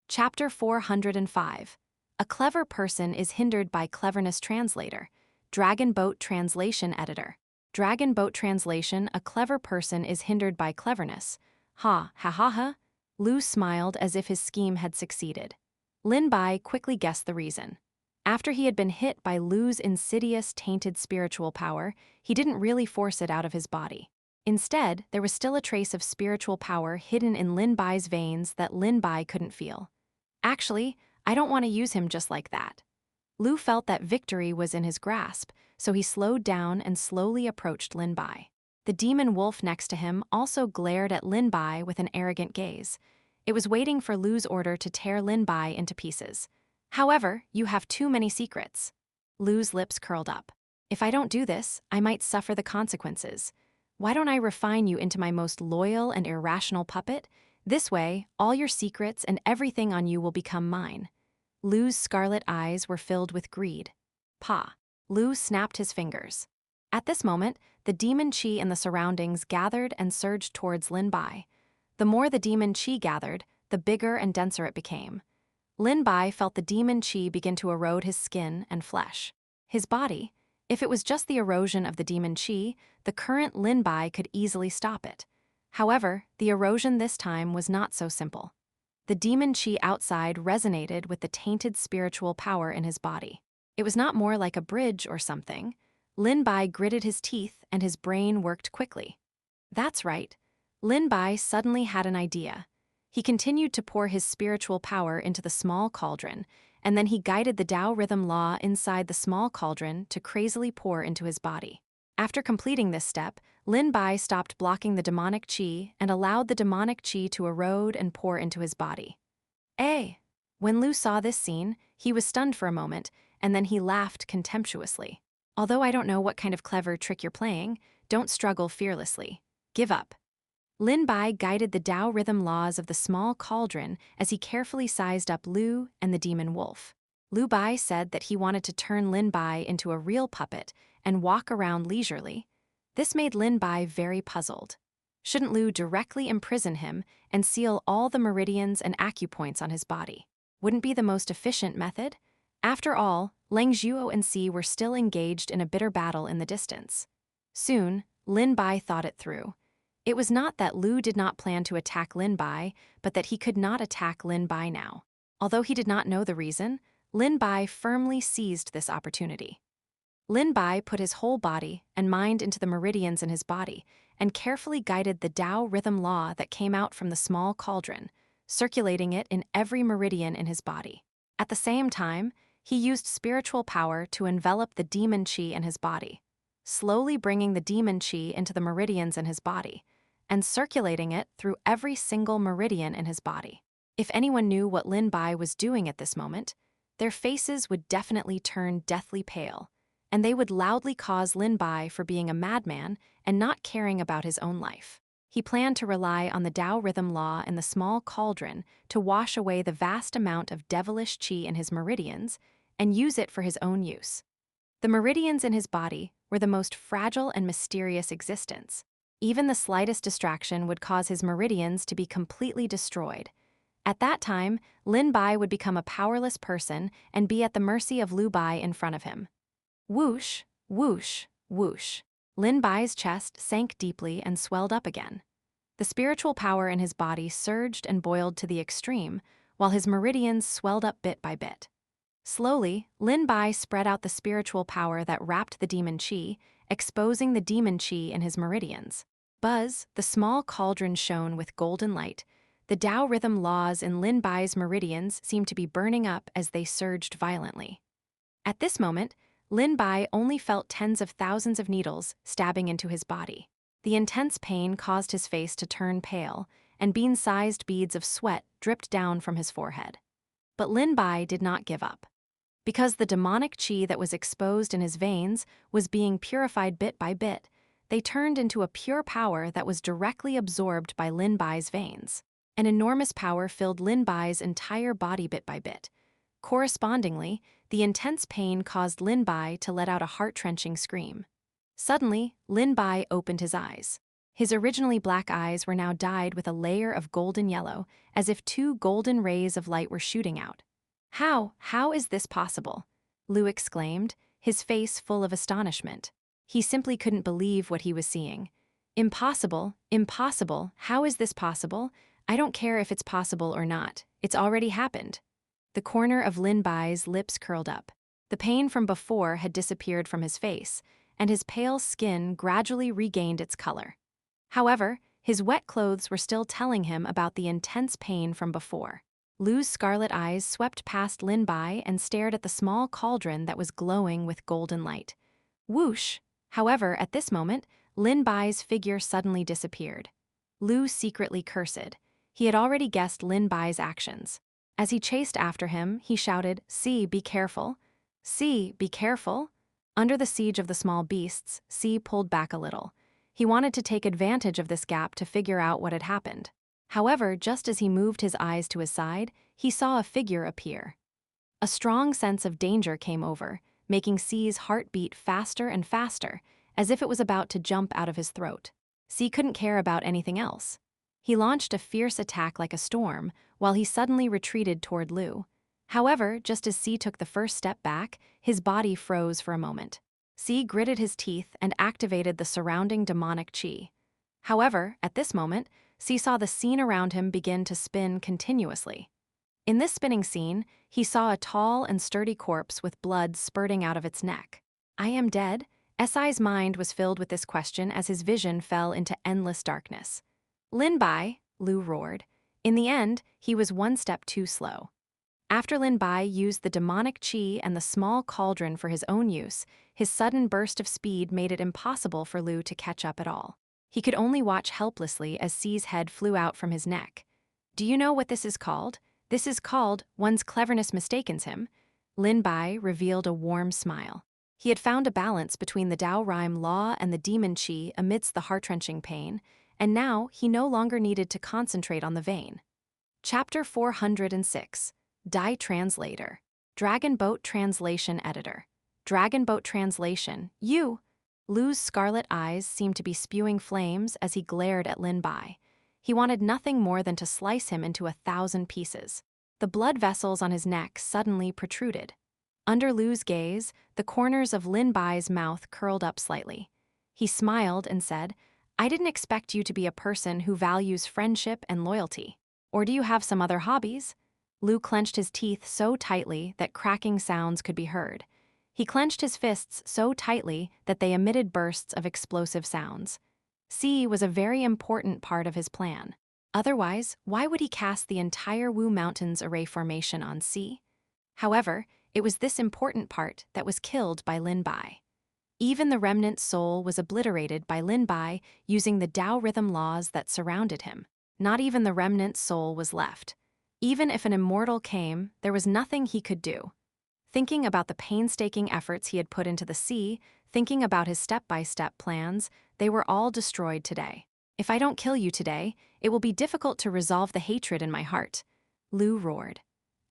Chapter 405. A clever person is hindered by cleverness. Translator. Dragon Boat Translation Editor. Dragon Boat Translation. A clever person is hindered by cleverness. Ha ha ha ha. Lu smiled as if his scheme had succeeded. Lin Bai quickly guessed the reason. After he had been hit by Lu's insidious, tainted spiritual power, he didn't really force it out of his body. Instead, there was still a trace of spiritual power hidden in Lin Bai's veins that Lin Bai couldn't feel. Actually, I don't want to use him just like that. Lu felt that victory was in his grasp, so he slowed down and slowly approached Lin Bai. The demon wolf next to him also glared at Lin Bai with an arrogant gaze. It was waiting for Lu's order to tear Lin Bai into pieces. However, you have too many secrets. Lu's lips curled up. If I don't do this, I might suffer the consequences. Why don't I refine you into my most loyal and irrational puppet? This way, all your secrets and everything on you will become mine. Lu's scarlet eyes were filled with greed. Pa. Lu snapped his fingers. At this moment, the demon chi in the surroundings gathered and surged towards Lin Bai. The more the demon chi gathered, the bigger and denser it became. Lin Bai felt the demon chi begin to erode his skin and flesh. His body, if it was just the erosion of the demon chi, the current Lin Bai could easily stop it. However, the erosion this time was not so simple. The demon chi outside resonated with the tainted spiritual power in his body. It was not more like a bridge or something. Lin Bai gritted his teeth and his brain worked quickly. That's right. Lin Bai suddenly had an idea. He continued to pour his spiritual power into the small cauldron, and then he guided the Tao rhythm law inside the small cauldron to crazily pour into his body. After completing this step, Lin Bai stopped blocking the demonic chi and allowed the demonic chi to erode and pour into his body. Eh! When Lu saw this scene, he was stunned for a moment, and then he laughed contemptuously. Although I don't know what kind of clever trick you're playing, don't struggle fearlessly. Give up. Lin Bai guided the Tao rhythm laws of the small cauldron as he carefully sized up Lu and the demon wolf. Lu Bai said that he wanted to turn Lin Bai into a real puppet and walk around leisurely. This made Lin Bai very puzzled. Shouldn't Lu directly imprison him and seal all the meridians and acupoints on his body? Wouldn't be the most efficient method? After all, Leng Zhuo and Si were still engaged in a bitter battle in the distance. Soon, Lin Bai thought it through. It was not that Lu did not plan to attack Lin Bai, but that he could not attack Lin Bai now. Although he did not know the reason, Lin Bai firmly seized this opportunity. Lin Bai put his whole body and mind into the meridians in his body and carefully guided the Tao rhythm law that came out from the small cauldron, circulating it in every meridian in his body. At the same time, he used spiritual power to envelop the demon chi in his body, slowly bringing the demon chi into the meridians in his body and circulating it through every single meridian in his body. If anyone knew what Lin Bai was doing at this moment, their faces would definitely turn deathly pale, and they would loudly cause Lin Bai for being a madman and not caring about his own life. He planned to rely on the Tao rhythm law in the small cauldron to wash away the vast amount of devilish chi in his meridians and use it for his own use. The meridians in his body were the most fragile and mysterious existence. Even the slightest distraction would cause his meridians to be completely destroyed. At that time, Lin Bai would become a powerless person and be at the mercy of Lu Bai in front of him. Whoosh, whoosh, whoosh. Lin Bai's chest sank deeply and swelled up again. The spiritual power in his body surged and boiled to the extreme, while his meridians swelled up bit by bit. Slowly, Lin Bai spread out the spiritual power that wrapped the demon chi, exposing the demon chi in his meridians. Buzz, the small cauldron shone with golden light. the Tao rhythm laws in Lin Bai's meridians seemed to be burning up as they surged violently. At this moment, Lin Bai only felt tens of thousands of needles stabbing into his body. The intense pain caused his face to turn pale, and bean-sized beads of sweat dripped down from his forehead. But Lin Bai did not give up. Because the demonic qi that was exposed in his veins was being purified bit by bit, they turned into a pure power that was directly absorbed by Lin Bai's veins. An enormous power filled Lin Bai's entire body bit by bit. Correspondingly, the intense pain caused Lin Bai to let out a heart-wrenching scream. Suddenly, Lin Bai opened his eyes. His originally black eyes were now dyed with a layer of golden yellow, as if two golden rays of light were shooting out. How is this possible? Lu exclaimed, his face full of astonishment. He simply couldn't believe what he was seeing. Impossible, impossible, how is this possible? I don't care if it's possible or not, it's already happened. The corner of Lin Bai's lips curled up. The pain from before had disappeared from his face, and his pale skin gradually regained its color. However, his wet clothes were still telling him about the intense pain from before. Lu's scarlet eyes swept past Lin Bai and stared at the small cauldron that was glowing with golden light. Whoosh! However, at this moment, Lin Bai's figure suddenly disappeared. Lu secretly cursed. He had already guessed Lin Bai's actions. As he chased after him, he shouted, "See, be careful! See, be careful!" Under the siege of the small beasts, Si pulled back a little. He wanted to take advantage of this gap to figure out what had happened. However, just as he moved his eyes to his side, he saw a figure appear. A strong sense of danger came over, making Si's heart beat faster and faster, as if it was about to jump out of his throat. Si couldn't care about anything else. He launched a fierce attack like a storm, while he suddenly retreated toward Lu. However, just as Si took the first step back, his body froze for a moment. Si gritted his teeth and activated the surrounding demonic qi. However, at this moment, Si saw the scene around him begin to spin continuously. In this spinning scene, he saw a tall and sturdy corpse with blood spurting out of its neck. "I am dead?" Si's mind was filled with this question as his vision fell into endless darkness. "Lin Bai," Lu roared. In the end, he was one step too slow. After Lin Bai used the demonic qi and the small cauldron for his own use, his sudden burst of speed made it impossible for Lu to catch up at all. He could only watch helplessly as Si's head flew out from his neck. "Do you know what this is called? This is called one's cleverness mistakens him." Lin Bai revealed a warm smile. He had found a balance between the Tao rhyme law and the demon qi amidst the heart-wrenching pain, and now he no longer needed to concentrate on the vein. Chapter 406. Dai Translator. Dragon Boat Translation Editor. Dragon Boat Translation, you! Lu's scarlet eyes seemed to be spewing flames as he glared at Lin Bai. He wanted nothing more than to slice him into 1,000 pieces. The blood vessels on his neck suddenly protruded. Under Lu's gaze, the corners of Lin Bai's mouth curled up slightly. He smiled and said, "I didn't expect you to be a person who values friendship and loyalty. Or do you have some other hobbies?" Lu clenched his teeth so tightly that cracking sounds could be heard. He clenched his fists so tightly that they emitted bursts of explosive sounds. Si was a very important part of his plan. Otherwise, why would he cast the entire Wu Mountains array formation on Si? However, it was this important part that was killed by Lin Bai. Even the remnant soul was obliterated by Lin Bai using the Tao rhythm laws that surrounded him. Not even the remnant soul was left. Even if an immortal came, there was nothing he could do. Thinking about the painstaking efforts he had put into the sea, thinking about his step-by-step plans, they were all destroyed today. "If I don't kill you today, it will be difficult to resolve the hatred in my heart," Lu roared.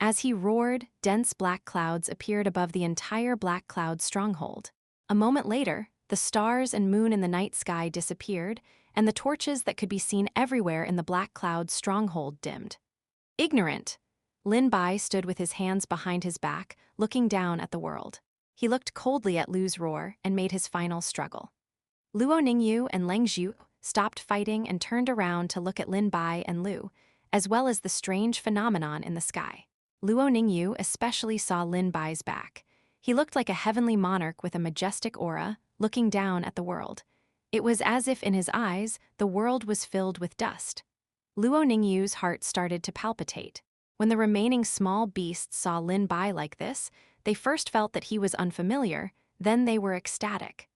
As he roared, dense black clouds appeared above the entire Black Cloud stronghold. A moment later, the stars and moon in the night sky disappeared, and the torches that could be seen everywhere in the Black Cloud stronghold dimmed. "Ignorant!" Lin Bai stood with his hands behind his back, looking down at the world. He looked coldly at Lu's roar and made his final struggle. Luo Ningyu and Leng Zhu stopped fighting and turned around to look at Lin Bai and Lu, as well as the strange phenomenon in the sky. Luo Ningyu especially saw Lin Bai's back. He looked like a heavenly monarch with a majestic aura, looking down at the world. It was as if in his eyes, the world was filled with dust. Luo Ningyu's heart started to palpitate. When the remaining small beasts saw Lin Bai like this, they first felt that he was unfamiliar, then they were ecstatic.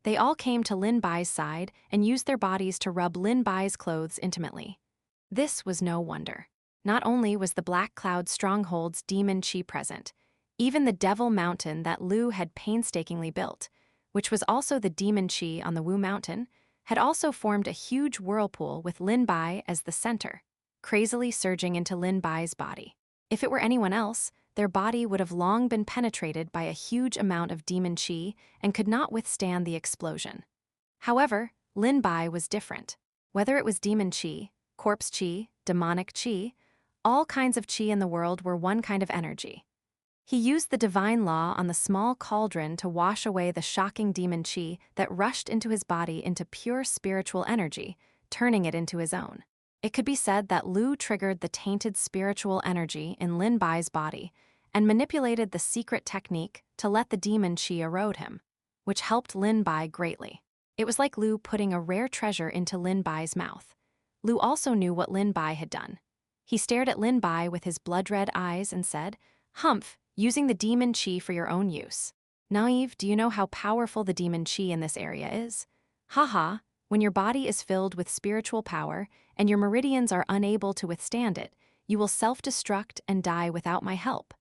They all came to Lin Bai's side and used their bodies to rub Lin Bai's clothes intimately. This was no wonder. Not only was the Black Cloud stronghold's demon chi present, even the Devil Mountain that Lu had painstakingly built, which was also the demon chi on the Wu Mountain, had also formed a huge whirlpool with Lin Bai as the center, crazily surging into Lin Bai's body. If it were anyone else, their body would have long been penetrated by a huge amount of demon chi and could not withstand the explosion. However, Lin Bai was different. Whether it was demon chi, corpse chi, demonic chi, all kinds of chi in the world were one kind of energy. He used the divine law on the small cauldron to wash away the shocking demon chi that rushed into his body into pure spiritual energy, turning it into his own. It could be said that Lu triggered the tainted spiritual energy in Lin Bai's body and manipulated the secret technique to let the demon chi erode him, which helped Lin Bai greatly. It was like Lu putting a rare treasure into Lin Bai's mouth. Lu also knew what Lin Bai had done. He stared at Lin Bai with his blood-red eyes and said, "Humph, using the demon chi for your own use. Naive, do you know how powerful the demon chi in this area is? Haha, when your body is filled with spiritual power and your meridians are unable to withstand it, you will self-destruct and die without my help."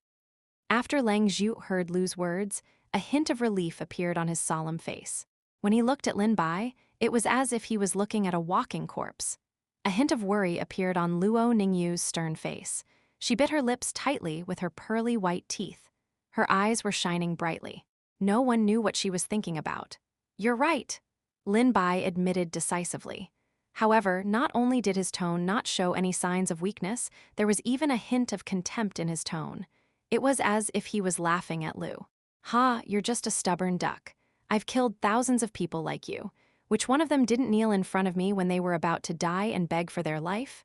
After Lang Zhu heard Lu's words, a hint of relief appeared on his solemn face. When he looked at Lin Bai, it was as if he was looking at a walking corpse. A hint of worry appeared on Luo Ningyu's stern face. She bit her lips tightly with her pearly white teeth. Her eyes were shining brightly. No one knew what she was thinking about. "You're right," Lin Bai admitted decisively. However, not only did his tone not show any signs of weakness, there was even a hint of contempt in his tone. It was as if he was laughing at Lu. "Ha, you're just a stubborn duck. I've killed thousands of people like you. Which one of them didn't kneel in front of me when they were about to die and beg for their life?"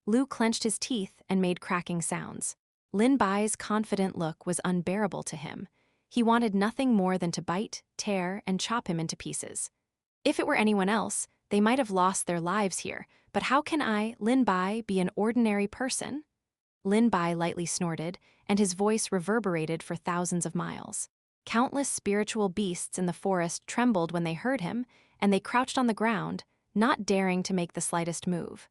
Lu clenched his teeth and made cracking sounds. Lin Bai's confident look was unbearable to him. He wanted nothing more than to bite, tear, and chop him into pieces. If it were anyone else, they might have lost their lives here, but how can I, Lin Bai, be an ordinary person? Lin Bai lightly snorted, and his voice reverberated for thousands of miles. Countless spiritual beasts in the forest trembled when they heard him, and they crouched on the ground, not daring to make the slightest move.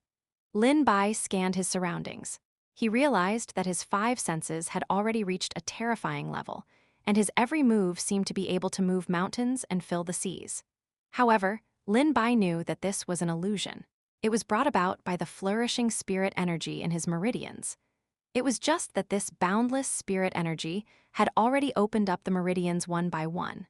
Lin Bai scanned his surroundings. He realized that his 5 senses had already reached a terrifying level, and his every move seemed to be able to move mountains and fill the seas. However, Lin Bai knew that this was an illusion. It was brought about by the flourishing spirit energy in his meridians. It was just that this boundless spirit energy had already opened up the meridians one by one.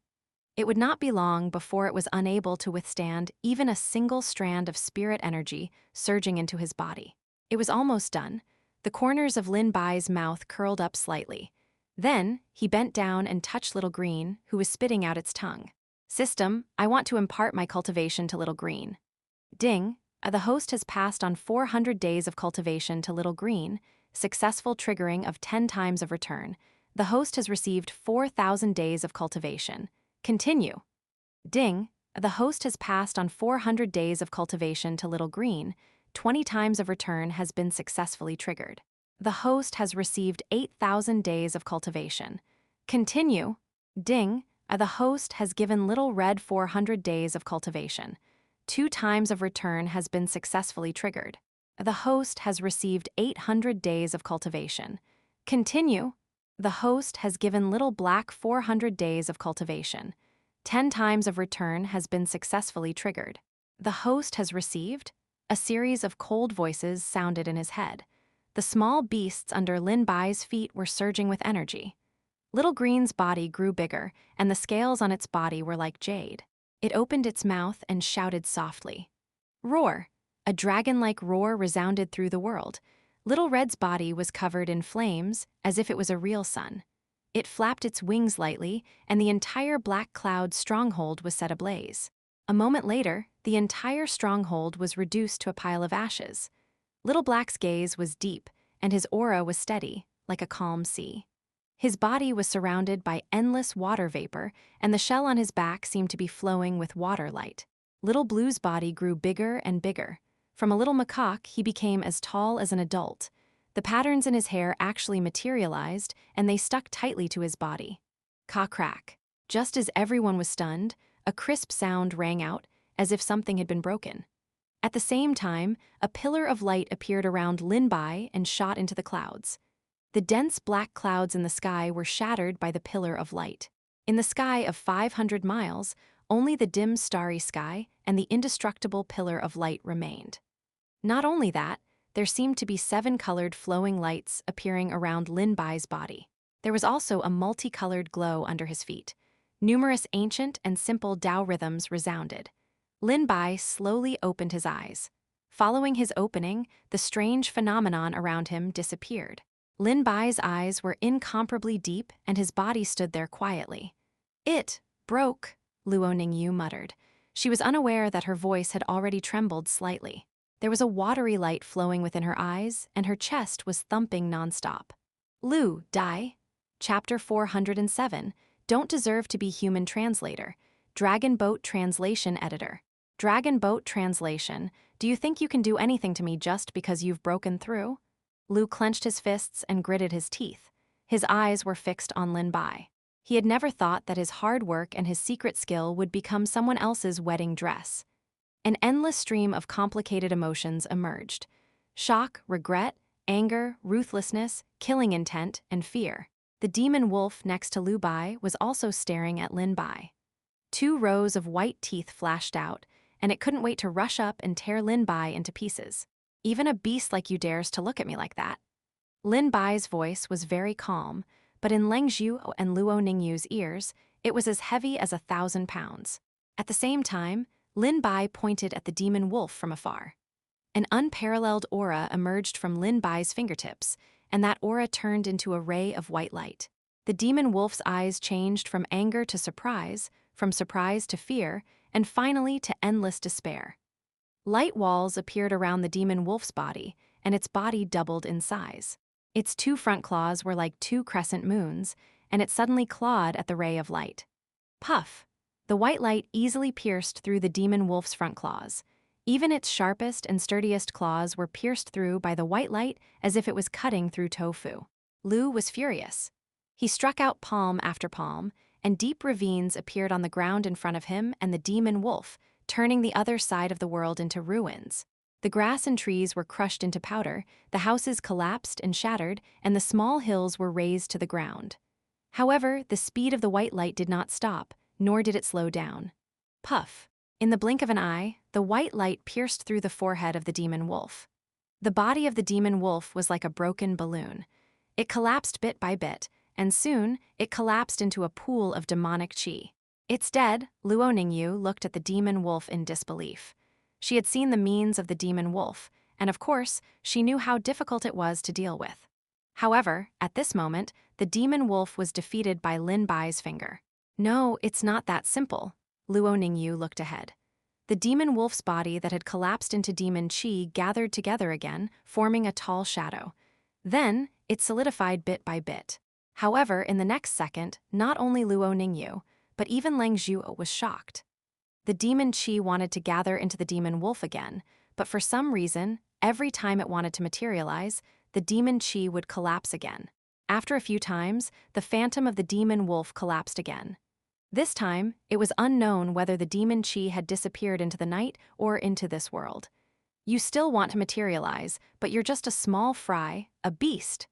It would not be long before it was unable to withstand even a single strand of spirit energy surging into his body. It was almost done. The corners of Lin Bai's mouth curled up slightly. Then, he bent down and touched Little Green, who was spitting out its tongue. "System, I want to impart my cultivation to Little Green." Ding, the host has passed on 400 days of cultivation to Little Green, successful triggering of 10 times of return. The host has received 4,000 days of cultivation. Continue. Ding, the host has passed on 400 days of cultivation to Little Green, 20 times of return has been successfully triggered. The host has received 8,000 days of cultivation. Continue. Ding, the host has given Little Red 400 days of cultivation. 2 times of return has been successfully triggered. The host has received 800 days of cultivation. Continue. The host has given Little Black 400 days of cultivation. 10 times of return has been successfully triggered. The host has received. A series of cold voices sounded in his head. The small beasts under Lin Bai's feet were surging with energy. Little Green's body grew bigger, and the scales on its body were like jade. It opened its mouth and shouted softly. Roar! A dragon-like roar resounded through the world. Little Red's body was covered in flames, as if it was a real sun. It flapped its wings lightly, and the entire Black Cloud stronghold was set ablaze. A moment later, the entire stronghold was reduced to a pile of ashes. Little Black's gaze was deep, and his aura was steady, like a calm sea. His body was surrounded by endless water vapor, and the shell on his back seemed to be flowing with water light. Little Blue's body grew bigger and bigger. From a little macaque, he became as tall as an adult. The patterns in his hair actually materialized, and they stuck tightly to his body. Caw-crack. Just as everyone was stunned, a crisp sound rang out, as if something had been broken. At the same time, a pillar of light appeared around Lin Bai and shot into the clouds. The dense black clouds in the sky were shattered by the pillar of light. In the sky of 500 miles, only the dim starry sky and the indestructible pillar of light remained. Not only that, there seemed to be 7 colored flowing lights appearing around Lin Bai's body. There was also a multicolored glow under his feet. Numerous ancient and simple Tao rhythms resounded. Lin Bai slowly opened his eyes. Following his opening, the strange phenomenon around him disappeared. Lin Bai's eyes were incomparably deep and his body stood there quietly. "It broke," Luo Ningyu muttered. She was unaware that her voice had already trembled slightly. There was a watery light flowing within her eyes, and her chest was thumping nonstop. Lu Dai. Chapter 407, Don't Deserve to be Human Translator. Dragon Boat Translation Editor. Dragon Boat Translation, do you think you can do anything to me just because you've broken through? Lu clenched his fists and gritted his teeth. His eyes were fixed on Lin Bai. He had never thought that his hard work and his secret skill would become someone else's wedding dress. An endless stream of complicated emotions emerged. Shock, regret, anger, ruthlessness, killing intent, and fear. The demon wolf next to Lu Bai was also staring at Lin Bai. 2 rows of white teeth flashed out, and it couldn't wait to rush up and tear Lin Bai into pieces. "Even a beast like you dares to look at me like that." Lin Bai's voice was very calm, but in Leng Zhu and Luo Ningyu's ears, it was as heavy as 1,000 pounds. At the same time, Lin Bai pointed at the demon wolf from afar. An unparalleled aura emerged from Lin Bai's fingertips, and that aura turned into a ray of white light. The demon wolf's eyes changed from anger to surprise, from surprise to fear, and finally to endless despair. Light walls appeared around the demon wolf's body, and its body doubled in size. Its 2 front claws were like 2 crescent moons, and it suddenly clawed at the ray of light. Puff! The white light easily pierced through the demon wolf's front claws. Even its sharpest and sturdiest claws were pierced through by the white light as if it was cutting through tofu. Lu was furious. He struck out palm after palm, and deep ravines appeared on the ground in front of him and the demon wolf, turning the other side of the world into ruins. The grass and trees were crushed into powder, the houses collapsed and shattered, and the small hills were razed to the ground. However, the speed of the white light did not stop, nor did it slow down. Puff! In the blink of an eye, the white light pierced through the forehead of the demon wolf. The body of the demon wolf was like a broken balloon. It collapsed bit by bit, and soon it collapsed into a pool of demonic qi. "It's dead," Luo Ningyu looked at the demon wolf in disbelief. She had seen the means of the demon wolf, and of course, she knew how difficult it was to deal with. However, at this moment, the demon wolf was defeated by Lin Bai's finger. "No, it's not that simple." Luo Ningyu looked ahead. The demon wolf's body that had collapsed into demon qi gathered together again, forming a tall shadow. Then, it solidified bit by bit. However, in the next second, not only Luo Ningyu, but even Leng Zhu was shocked. The demon qi wanted to gather into the demon wolf again, but for some reason, every time it wanted to materialize, the demon qi would collapse again. After a few times, the phantom of the demon wolf collapsed again. This time, it was unknown whether the demon qi had disappeared into the night or into this world. "You still want to materialize, but you're just a small fry, a beast."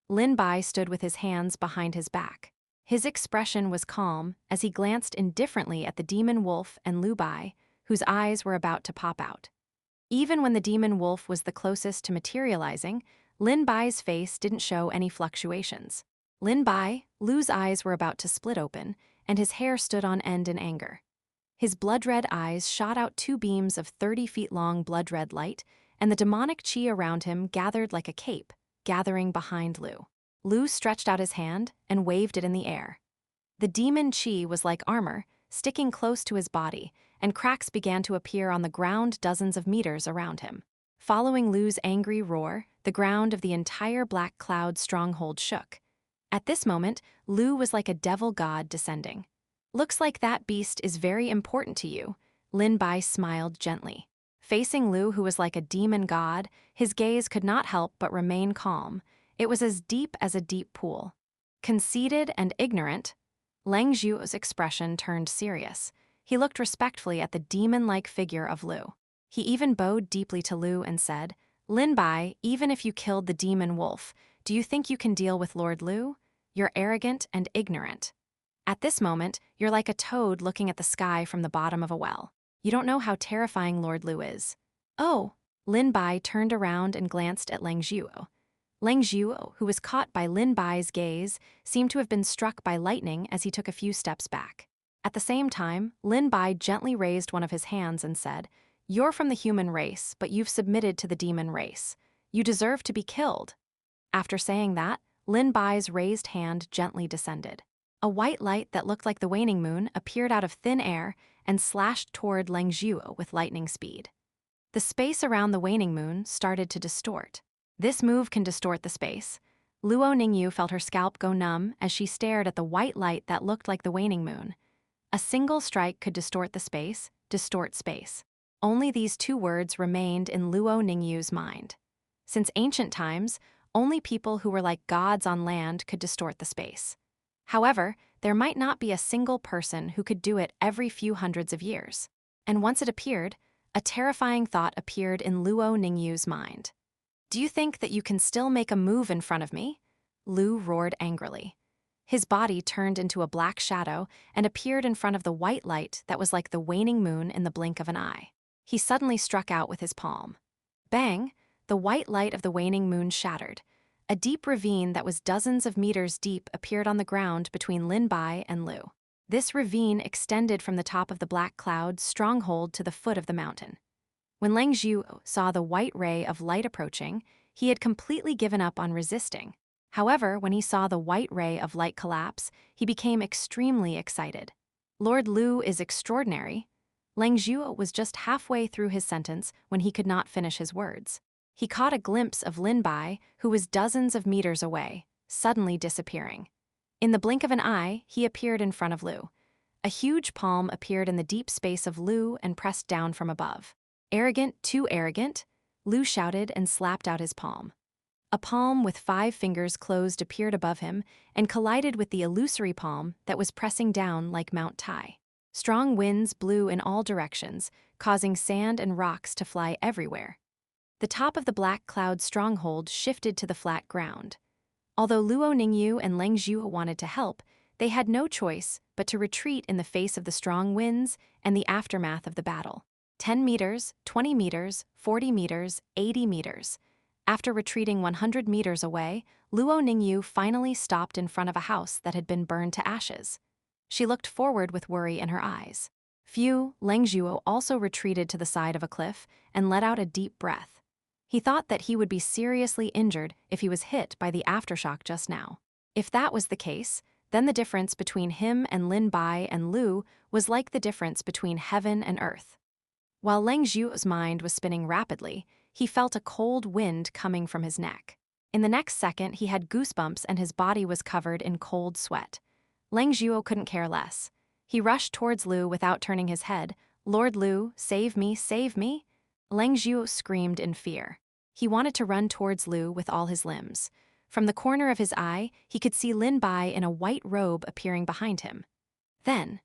Lin Bai stood with his hands behind his back. His expression was calm as he glanced indifferently at the demon wolf and Lu Bai, whose eyes were about to pop out. Even when the demon wolf was the closest to materializing, Lin Bai's face didn't show any fluctuations. Lin Bai, Lu's eyes were about to split open, and his hair stood on end in anger. His blood-red eyes shot out 2 beams of 30 feet long blood-red light, and the demonic qi around him gathered like a cape, gathering behind Lu. Lu stretched out his hand and waved it in the air. The demon qi was like armor, sticking close to his body, and cracks began to appear on the ground dozens of meters around him. Following Lu's angry roar, the ground of the entire black cloud stronghold shook. At this moment, Lu was like a devil god descending. "Looks like that beast is very important to you," Lin Bai smiled gently. Facing Lu, who was like a demon god, his gaze could not help but remain calm. It was as deep as a deep pool. Conceited and ignorant, Lang Zhuo's expression turned serious. He looked respectfully at the demon-like figure of Lu. He even bowed deeply to Lu and said, "Lin Bai, even if you killed the demon wolf, do you think you can deal with Lord Lu? You're arrogant and ignorant. At this moment, you're like a toad looking at the sky from the bottom of a well. You don't know how terrifying Lord Lu is." "Oh." Lin Bai turned around and glanced at Lang Zhuo. Lang Zhuo, who was caught by Lin Bai's gaze, seemed to have been struck by lightning as he took a few steps back. At the same time, Lin Bai gently raised one of his hands and said, "You're from the human race, but you've submitted to the demon race. You deserve to be killed." After saying that, Lin Bai's raised hand gently descended. A white light that looked like the waning moon appeared out of thin air and slashed toward Lang Zhuo with lightning speed. The space around the waning moon started to distort. This move can distort the space. Luo Ningyu felt her scalp go numb as she stared at the white light that looked like the waning moon. A single strike could distort the space, distort space. Only these two words remained in Luo Ningyu's mind. Since ancient times, only people who were like gods on land could distort the space. However, there might not be a single person who could do it every few hundreds of years. And once it appeared, a terrifying thought appeared in Luo Ningyu's mind. "Do you think that you can still make a move in front of me?" Lu roared angrily. His body turned into a black shadow and appeared in front of the white light that was like the waning moon in the blink of an eye. He suddenly struck out with his palm. Bang! The white light of the waning moon shattered. A deep ravine that was dozens of meters deep appeared on the ground between Lin Bai and Lu. This ravine extended from the top of the black cloud stronghold to the foot of the mountain. When Lang Zhuo saw the white ray of light approaching, he had completely given up on resisting. However, when he saw the white ray of light collapse, he became extremely excited. "Lord Lu is extraordinary." Lang Zhuo was just halfway through his sentence when he could not finish his words. He caught a glimpse of Lin Bai, who was dozens of meters away, suddenly disappearing. In the blink of an eye, he appeared in front of Lu. A huge palm appeared in the deep space of Lu and pressed down from above. "Arrogant, too arrogant," Lu shouted and slapped out his palm. A palm with 5 fingers closed appeared above him and collided with the illusory palm that was pressing down like Mount Tai. Strong winds blew in all directions, causing sand and rocks to fly everywhere. The top of the black cloud stronghold shifted to the flat ground. Although Luo Ningyu and Lang Zhuo wanted to help, they had no choice but to retreat in the face of the strong winds and the aftermath of the battle. 10 meters, 20 meters, 40 meters, 80 meters. After retreating 100 meters away, Luo Ningyu finally stopped in front of a house that had been burned to ashes. She looked forward with worry in her eyes. Phew, Lang Zhuo also retreated to the side of a cliff and let out a deep breath. He thought that he would be seriously injured if he was hit by the aftershock just now. If that was the case, then the difference between him and Lin Bai and Lu was like the difference between heaven and earth. While Lang Zhuo's mind was spinning rapidly, he felt a cold wind coming from his neck. In the next second, he had goosebumps and his body was covered in cold sweat. Lang Zhuo couldn't care less. He rushed towards Lu without turning his head. "Lord Lu, save me, save me!" Lang Zhuo screamed in fear. He wanted to run towards Lu with all his limbs. From the corner of his eye, he could see Lin Bai in a white robe appearing behind him. Then,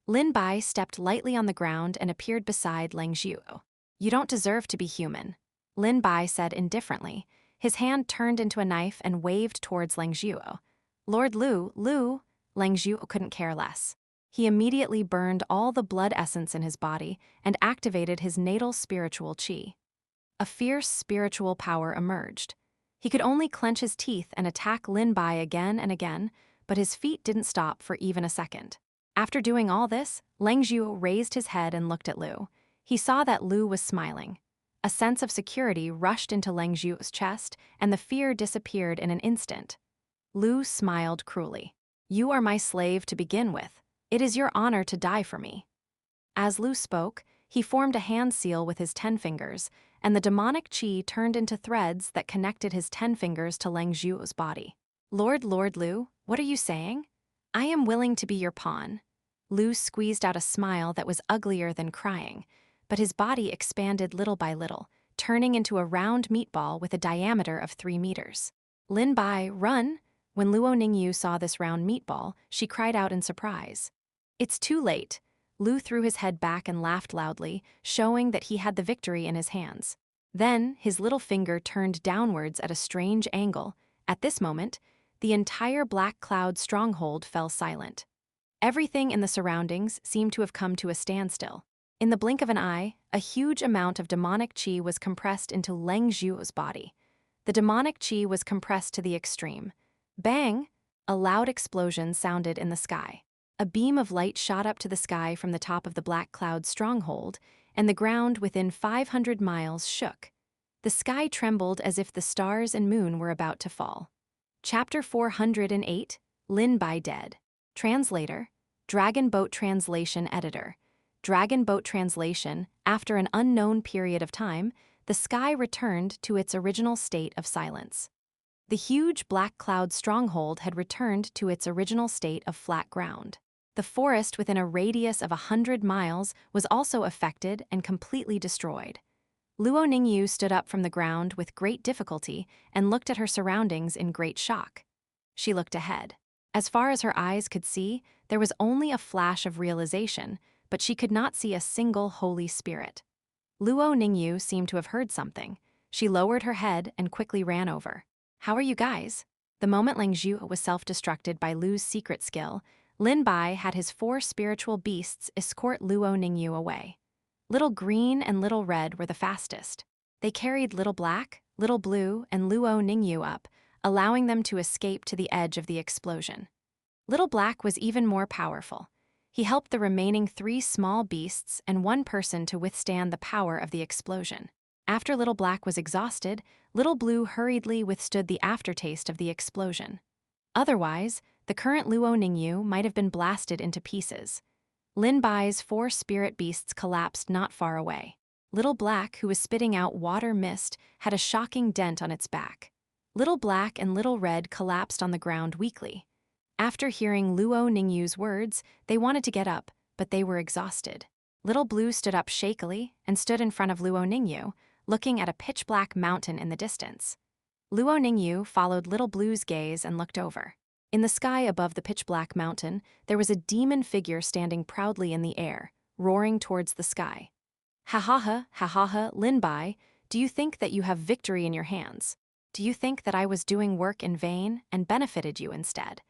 Lin Bai stepped lightly on the ground and appeared beside Lang Zhuo. "You don't deserve to be human," Lin Bai said indifferently. His hand turned into a knife and waved towards Lang Zhuo. "Lord Lu, Lu!" Lang Zhuo couldn't care less. He immediately burned all the blood essence in his body and activated his natal spiritual qi. A fierce spiritual power emerged. He could only clench his teeth and attack Lin Bai again and again, but his feet didn't stop for even a second. After doing all this, Lang Zhuo raised his head and looked at Lu. He saw that Lu was smiling. A sense of security rushed into Lang Zhuo's chest, and the fear disappeared in an instant. Lu smiled cruelly. "You are my slave to begin with. It is your honor to die for me." As Lu spoke, he formed a hand seal with his 10 fingers, and the demonic qi turned into threads that connected his 10 fingers to Lang Zhuo's body. Lord Lu, what are you saying?" "I am willing to be your pawn." Lu squeezed out a smile that was uglier than crying. but his body expanded little by little, turning into a round meatball with a diameter of 3 meters. Lin Bai, run! When Luo Ningyu saw this round meatball, she cried out in surprise. It's too late. Lu threw his head back and laughed loudly, showing that he had the victory in his hands. Then, his little finger turned downwards at a strange angle. At this moment, the entire black cloud stronghold fell silent. Everything in the surroundings seemed to have come to a standstill. In the blink of an eye, a huge amount of demonic qi was compressed into Leng Zhuo's body. The demonic qi was compressed to the extreme. Bang! A loud explosion sounded in the sky. A beam of light shot up to the sky from the top of the black cloud stronghold, and the ground within 500 miles shook. The sky trembled as if the stars and moon were about to fall. Chapter 408, Lin Bai Dead. Translator, Dragon Boat Translation Editor. Dragon Boat Translation, after an unknown period of time, the sky returned to its original state of silence. The huge black cloud stronghold had returned to its original state of flat ground. The forest within a radius of 100 miles was also affected and completely destroyed. Luo Ningyu stood up from the ground with great difficulty and looked at her surroundings in great shock. She looked ahead. As far as her eyes could see, there was only a flash of realization, but she could not see a single holy spirit. Luo Ningyu seemed to have heard something. She lowered her head and quickly ran over. How are you guys? The moment Leng Zhuo was self-destructed by Lu's secret skill, Lin Bai had his 4 spiritual beasts escort Luo Ningyu away. Little Green and Little Red were the fastest. They carried Little Black, Little Blue, and Luo Ningyu up, allowing them to escape to the edge of the explosion. Little Black was even more powerful. He helped the remaining 3 small beasts and 1 person to withstand the power of the explosion. After Little Black was exhausted, Little Blue hurriedly withstood the aftertaste of the explosion. Otherwise, the current Luo Ningyu might have been blasted into pieces. Lin Bai's 4 spirit beasts collapsed not far away. Little Black, who was spitting out water mist, had a shocking dent on its back. Little Black and Little Red collapsed on the ground weakly. After hearing Luo Ningyu's words, they wanted to get up, but they were exhausted. Little Blue stood up shakily and stood in front of Luo Ningyu, looking at a pitch-black mountain in the distance. Luo Ningyu followed Little Blue's gaze and looked over. In the sky above the pitch-black mountain, there was a demon figure standing proudly in the air, roaring towards the sky. Ha ha ha, Lin Bai, do you think that you have victory in your hands? Do you think that I was doing work in vain and benefited you instead?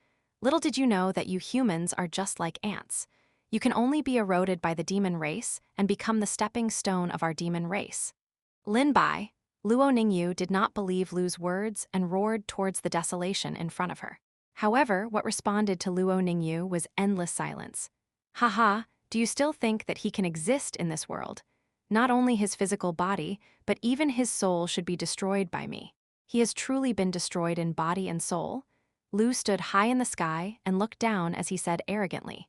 Little did you know that you humans are just like ants. You can only be eroded by the demon race and become the stepping stone of our demon race. Lin Bai, Luo Ningyu did not believe Lu's words and roared towards the desolation in front of her. However, what responded to Luo Ningyu was endless silence. Haha, do you still think that he can exist in this world? Not only his physical body, but even his soul should be destroyed by me. He has truly been destroyed in body and soul. Lu stood high in the sky and looked down as he said arrogantly.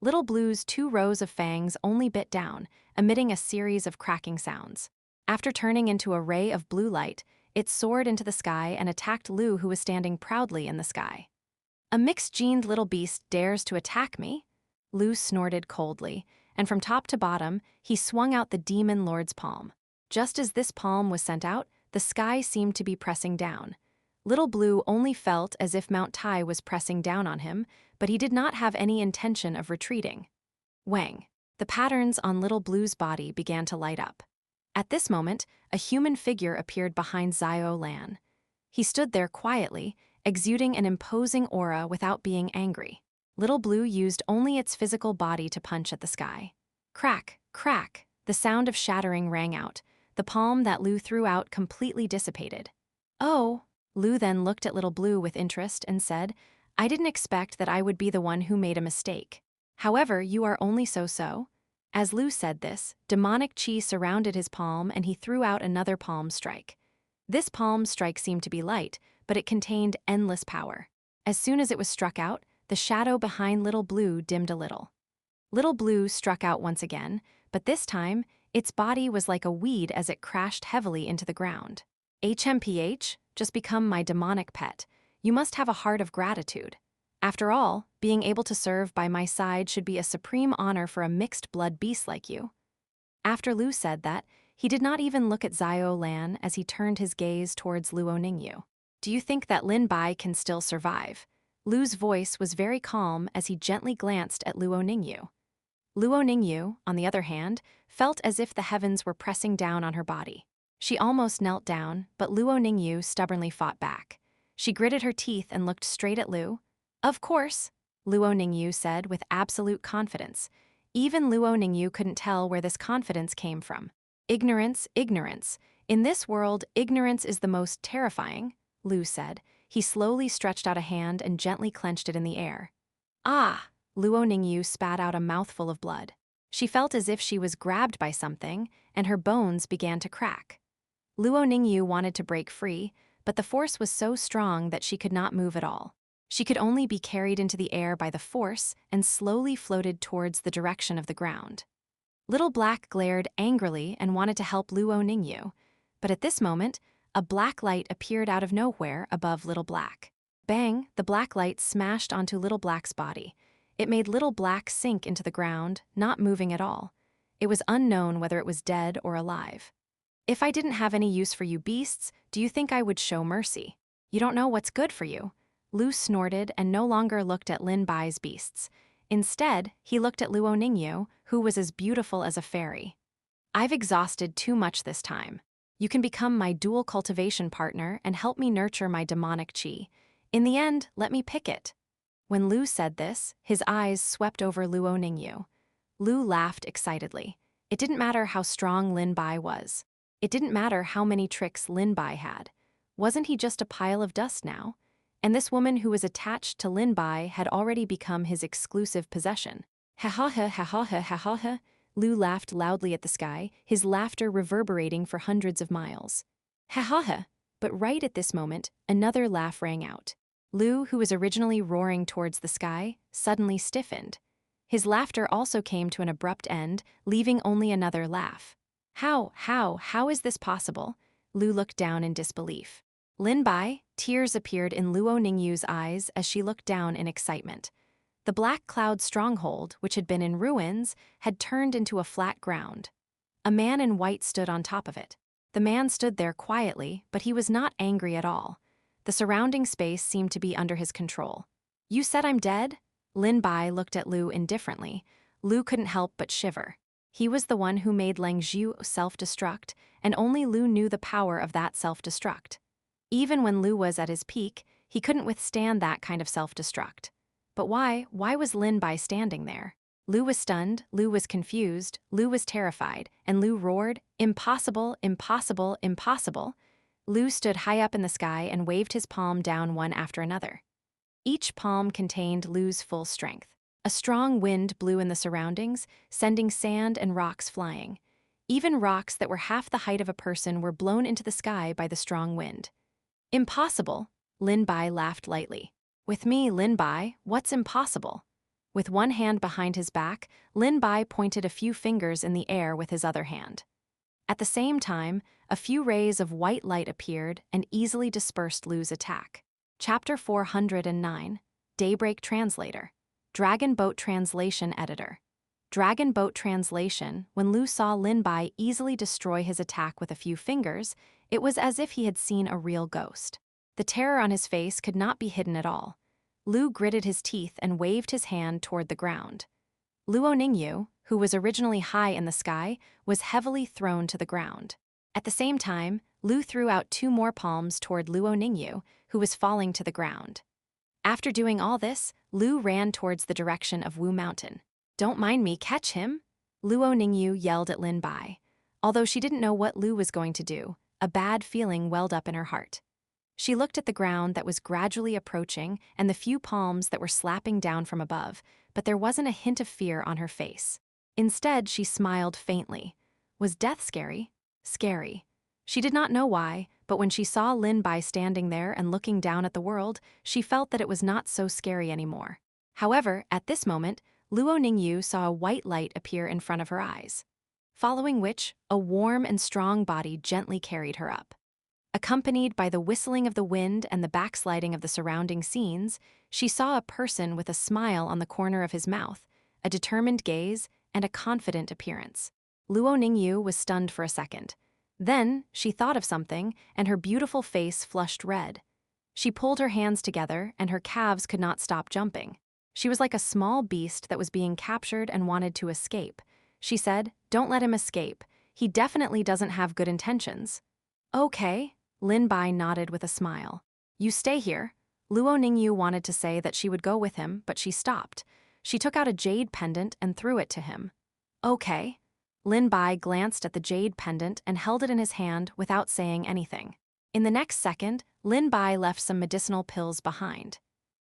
Little Blue's 2 rows of fangs only bit down, emitting a series of cracking sounds. After turning into a ray of blue light, it soared into the sky and attacked Lu, who was standing proudly in the sky. A mixed-gened little beast dares to attack me? Lu snorted coldly, and from top to bottom, he swung out the demon lord's palm. Just as this palm was sent out, the sky seemed to be pressing down. Little Blue only felt as if Mount Tai was pressing down on him, but he did not have any intention of retreating. Wang. The patterns on Little Blue's body began to light up. At this moment, a human figure appeared behind Xiao Lan. He stood there quietly, exuding an imposing aura without being angry. Little Blue used only its physical body to punch at the sky. Crack, crack, the sound of shattering rang out. The palm that Lu threw out completely dissipated. Oh! Lu then looked at Little Blue with interest and said, I didn't expect that I would be the one who made a mistake. However, you are only so-so. As Lu said this, demonic qi surrounded his palm and he threw out another palm strike. This palm strike seemed to be light, but it contained endless power. As soon as it was struck out, the shadow behind Little Blue dimmed a little. Little Blue struck out once again, but this time, its body was like a weed as it crashed heavily into the ground. HMPH, just become my demonic pet. You must have a heart of gratitude. After all, being able to serve by my side should be a supreme honor for a mixed-blood beast like you. After Lu said that, he did not even look at Xiao Lan as he turned his gaze towards Luo Ningyu. Do you think that Lin Bai can still survive? Lu's voice was very calm as he gently glanced at Luo Ningyu. Luo Ningyu, on the other hand, felt as if the heavens were pressing down on her body. She almost knelt down, but Luo Ningyu stubbornly fought back. She gritted her teeth and looked straight at Lu. Of course, Luo Ningyu said with absolute confidence. Even Luo Ningyu couldn't tell where this confidence came from. Ignorance, ignorance. In this world, ignorance is the most terrifying, Lu said. He slowly stretched out a hand and gently clenched it in the air. Ah! Luo Ningyu spat out a mouthful of blood. She felt as if she was grabbed by something, and her bones began to crack. Luo Ningyu wanted to break free, but the force was so strong that she could not move at all. She could only be carried into the air by the force and slowly floated towards the direction of the ground. Little Black glared angrily and wanted to help Luo Ningyu, but at this moment, a black light appeared out of nowhere above Little Black. Bang! The black light smashed onto Little Black's body. It made Little Black sink into the ground, not moving at all. It was unknown whether it was dead or alive. If I didn't have any use for you beasts, do you think I would show mercy? You don't know what's good for you. Lu snorted and no longer looked at Lin Bai's beasts. Instead, he looked at Luo Ningyu, who was as beautiful as a fairy. I've exhausted too much this time. You can become my dual cultivation partner and help me nurture my demonic qi. In the end, let me pick it. When Lu said this, his eyes swept over Luo Ningyu. Lu laughed excitedly. It didn't matter how strong Lin Bai was. It didn't matter how many tricks Lin Bai had. Wasn't he just a pile of dust now? And this woman who was attached to Lin Bai had already become his exclusive possession. Ha ha ha ha ha ha ha ha ha. Lu laughed loudly at the sky, his laughter reverberating for hundreds of miles. Ha ha ha. But right at this moment, another laugh rang out. Lu, who was originally roaring towards the sky, suddenly stiffened. His laughter also came to an abrupt end, leaving only another laugh. How is this possible? Lu looked down in disbelief. Lin Bai, tears appeared in Luo Ningyu's eyes as she looked down in excitement. The black cloud stronghold, which had been in ruins, had turned into a flat ground. A man in white stood on top of it. The man stood there quietly, but he was not angry at all. The surrounding space seemed to be under his control. You said I'm dead? Lin Bai looked at Lu indifferently. Lu couldn't help but shiver. He was the one who made Lang Zhu self-destruct, and only Lu knew the power of that self-destruct. Even when Lu was at his peak, he couldn't withstand that kind of self-destruct. But why was Lin Bai standing there? Lu was stunned, Lu was confused, Lu was terrified, and Lu roared, "Impossible, impossible, impossible." Lu stood high up in the sky and waved his palm down one after another. Each palm contained Lu's full strength. A strong wind blew in the surroundings, sending sand and rocks flying. Even rocks that were half the height of a person were blown into the sky by the strong wind. Impossible, Lin Bai laughed lightly. With me, Lin Bai, what's impossible? With one hand behind his back, Lin Bai pointed a few fingers in the air with his other hand. At the same time, a few rays of white light appeared and easily dispersed Lu's attack. Chapter 409, Daybreak Translator. Dragon Boat Translation Editor. Dragon Boat Translation. When Lu saw Lin Bai easily destroy his attack with a few fingers, it was as if he had seen a real ghost. The terror on his face could not be hidden at all. Lu gritted his teeth and waved his hand toward the ground. Luo Ningyu, who was originally high in the sky, was heavily thrown to the ground. At the same time, Lu threw out 2 more palms toward Luo Ningyu, who was falling to the ground. After doing all this, Lu ran towards the direction of Wu Mountain. Don't mind me, catch him! Luo Ningyu yelled at Lin Bai. Although she didn't know what Lu was going to do, a bad feeling welled up in her heart. She looked at the ground that was gradually approaching and the few palms that were slapping down from above, but there wasn't a hint of fear on her face. Instead, she smiled faintly. Was death scary? Scary. She did not know why, but when she saw Lin Bai standing there and looking down at the world, she felt that it was not so scary anymore. However, at this moment, Luo Ningyu saw a white light appear in front of her eyes, following which, a warm and strong body gently carried her up. Accompanied by the whistling of the wind and the backsliding of the surrounding scenes, she saw a person with a smile on the corner of his mouth, a determined gaze, and a confident appearance. Luo Ningyu was stunned for a second. Then, she thought of something, and her beautiful face flushed red. She pulled her hands together, and her calves could not stop jumping. She was like a small beast that was being captured and wanted to escape. She said, "Don't let him escape. He definitely doesn't have good intentions." "Okay," Lin Bai nodded with a smile. "You stay here." Luo Ningyu wanted to say that she would go with him, but she stopped. She took out a jade pendant and threw it to him. "Okay." Lin Bai glanced at the jade pendant and held it in his hand without saying anything. In the next second, Lin Bai left some medicinal pills behind.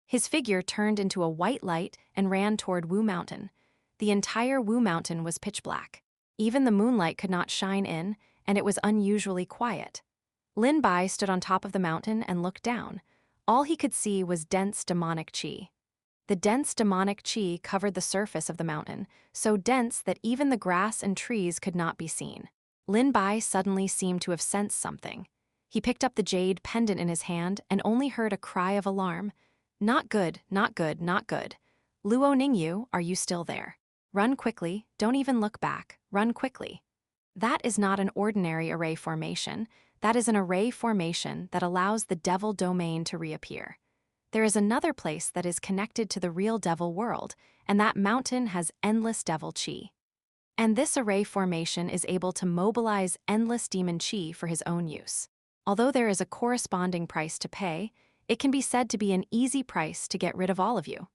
His figure turned into a white light and ran toward Wu Mountain. The entire Wu Mountain was pitch black. Even the moonlight could not shine in, and it was unusually quiet. Lin Bai stood on top of the mountain and looked down. All he could see was dense demonic qi. The dense demonic qi covered the surface of the mountain, so dense that even the grass and trees could not be seen. Lin Bai suddenly seemed to have sensed something. He picked up the jade pendant in his hand and only heard a cry of alarm. "Not good, not good, not good. Luo Ningyu, are you still there? Run quickly, don't even look back, run quickly." That is not an ordinary array formation. That is an array formation that allows the devil domain to reappear. There is another place that is connected to the real devil world, and that mountain has endless devil qi. And this array formation is able to mobilize endless demon qi for his own use. Although there is a corresponding price to pay, it can be said to be an easy price to get rid of all of you.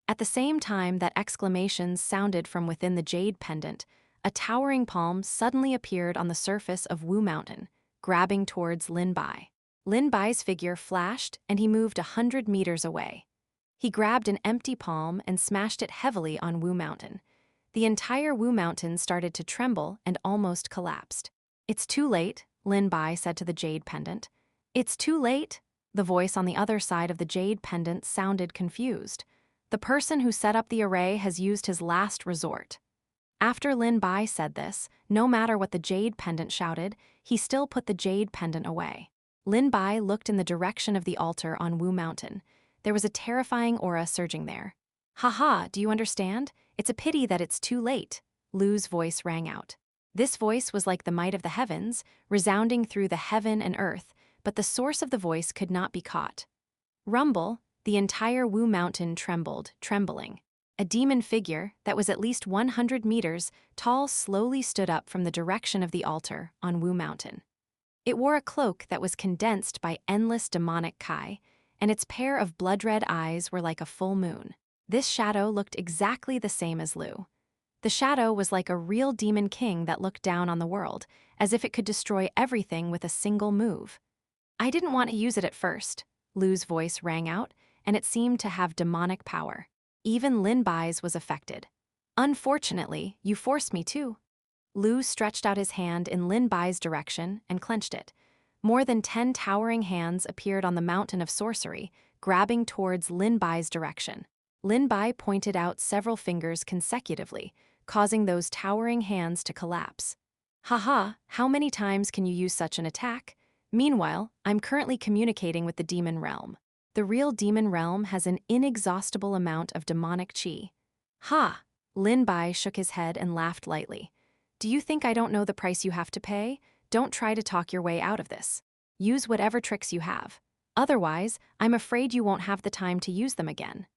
At the same time that exclamations sounded from within the jade pendant, a towering palm suddenly appeared on the surface of Wu Mountain, grabbing towards Lin Bai. Lin Bai's figure flashed and he moved 100 meters away. He grabbed an empty palm and smashed it heavily on Wu Mountain. The entire Wu Mountain started to tremble and almost collapsed. "It's too late," Lin Bai said to the jade pendant. "It's too late?" The voice on the other side of the jade pendant sounded confused. "The person who set up the array has used his last resort." After Lin Bai said this, no matter what the jade pendant shouted, he still put the jade pendant away. Lin Bai looked in the direction of the altar on Wu Mountain. There was a terrifying aura surging there. "Haha, do you understand? It's a pity that it's too late," Lu's voice rang out. This voice was like the might of the heavens, resounding through the heaven and earth, but the source of the voice could not be caught. Rumble, the entire Wu Mountain trembled, trembling. A demon figure that was at least 100 meters tall slowly stood up from the direction of the altar on Wu Mountain. It wore a cloak that was condensed by endless demonic chi, and its pair of blood-red eyes were like a full moon. This shadow looked exactly the same as Lu. The shadow was like a real demon king that looked down on the world, as if it could destroy everything with a single move. "I didn't want to use it at first," Lu's voice rang out, and it seemed to have demonic power. Even Lin Bai's was affected. "Unfortunately, you forced me to." Lu stretched out his hand in Lin Bai's direction and clenched it. More than 10 towering hands appeared on the mountain of sorcery, grabbing towards Lin Bai's direction. Lin Bai pointed out several fingers consecutively, causing those towering hands to collapse. "Haha, how many times can you use such an attack? Meanwhile, I'm currently communicating with the demon realm. The real demon realm has an inexhaustible amount of demonic qi." "Ha!" Lin Bai shook his head and laughed lightly. "Do you think I don't know the price you have to pay? Don't try to talk your way out of this. Use whatever tricks you have. Otherwise, I'm afraid you won't have the time to use them again."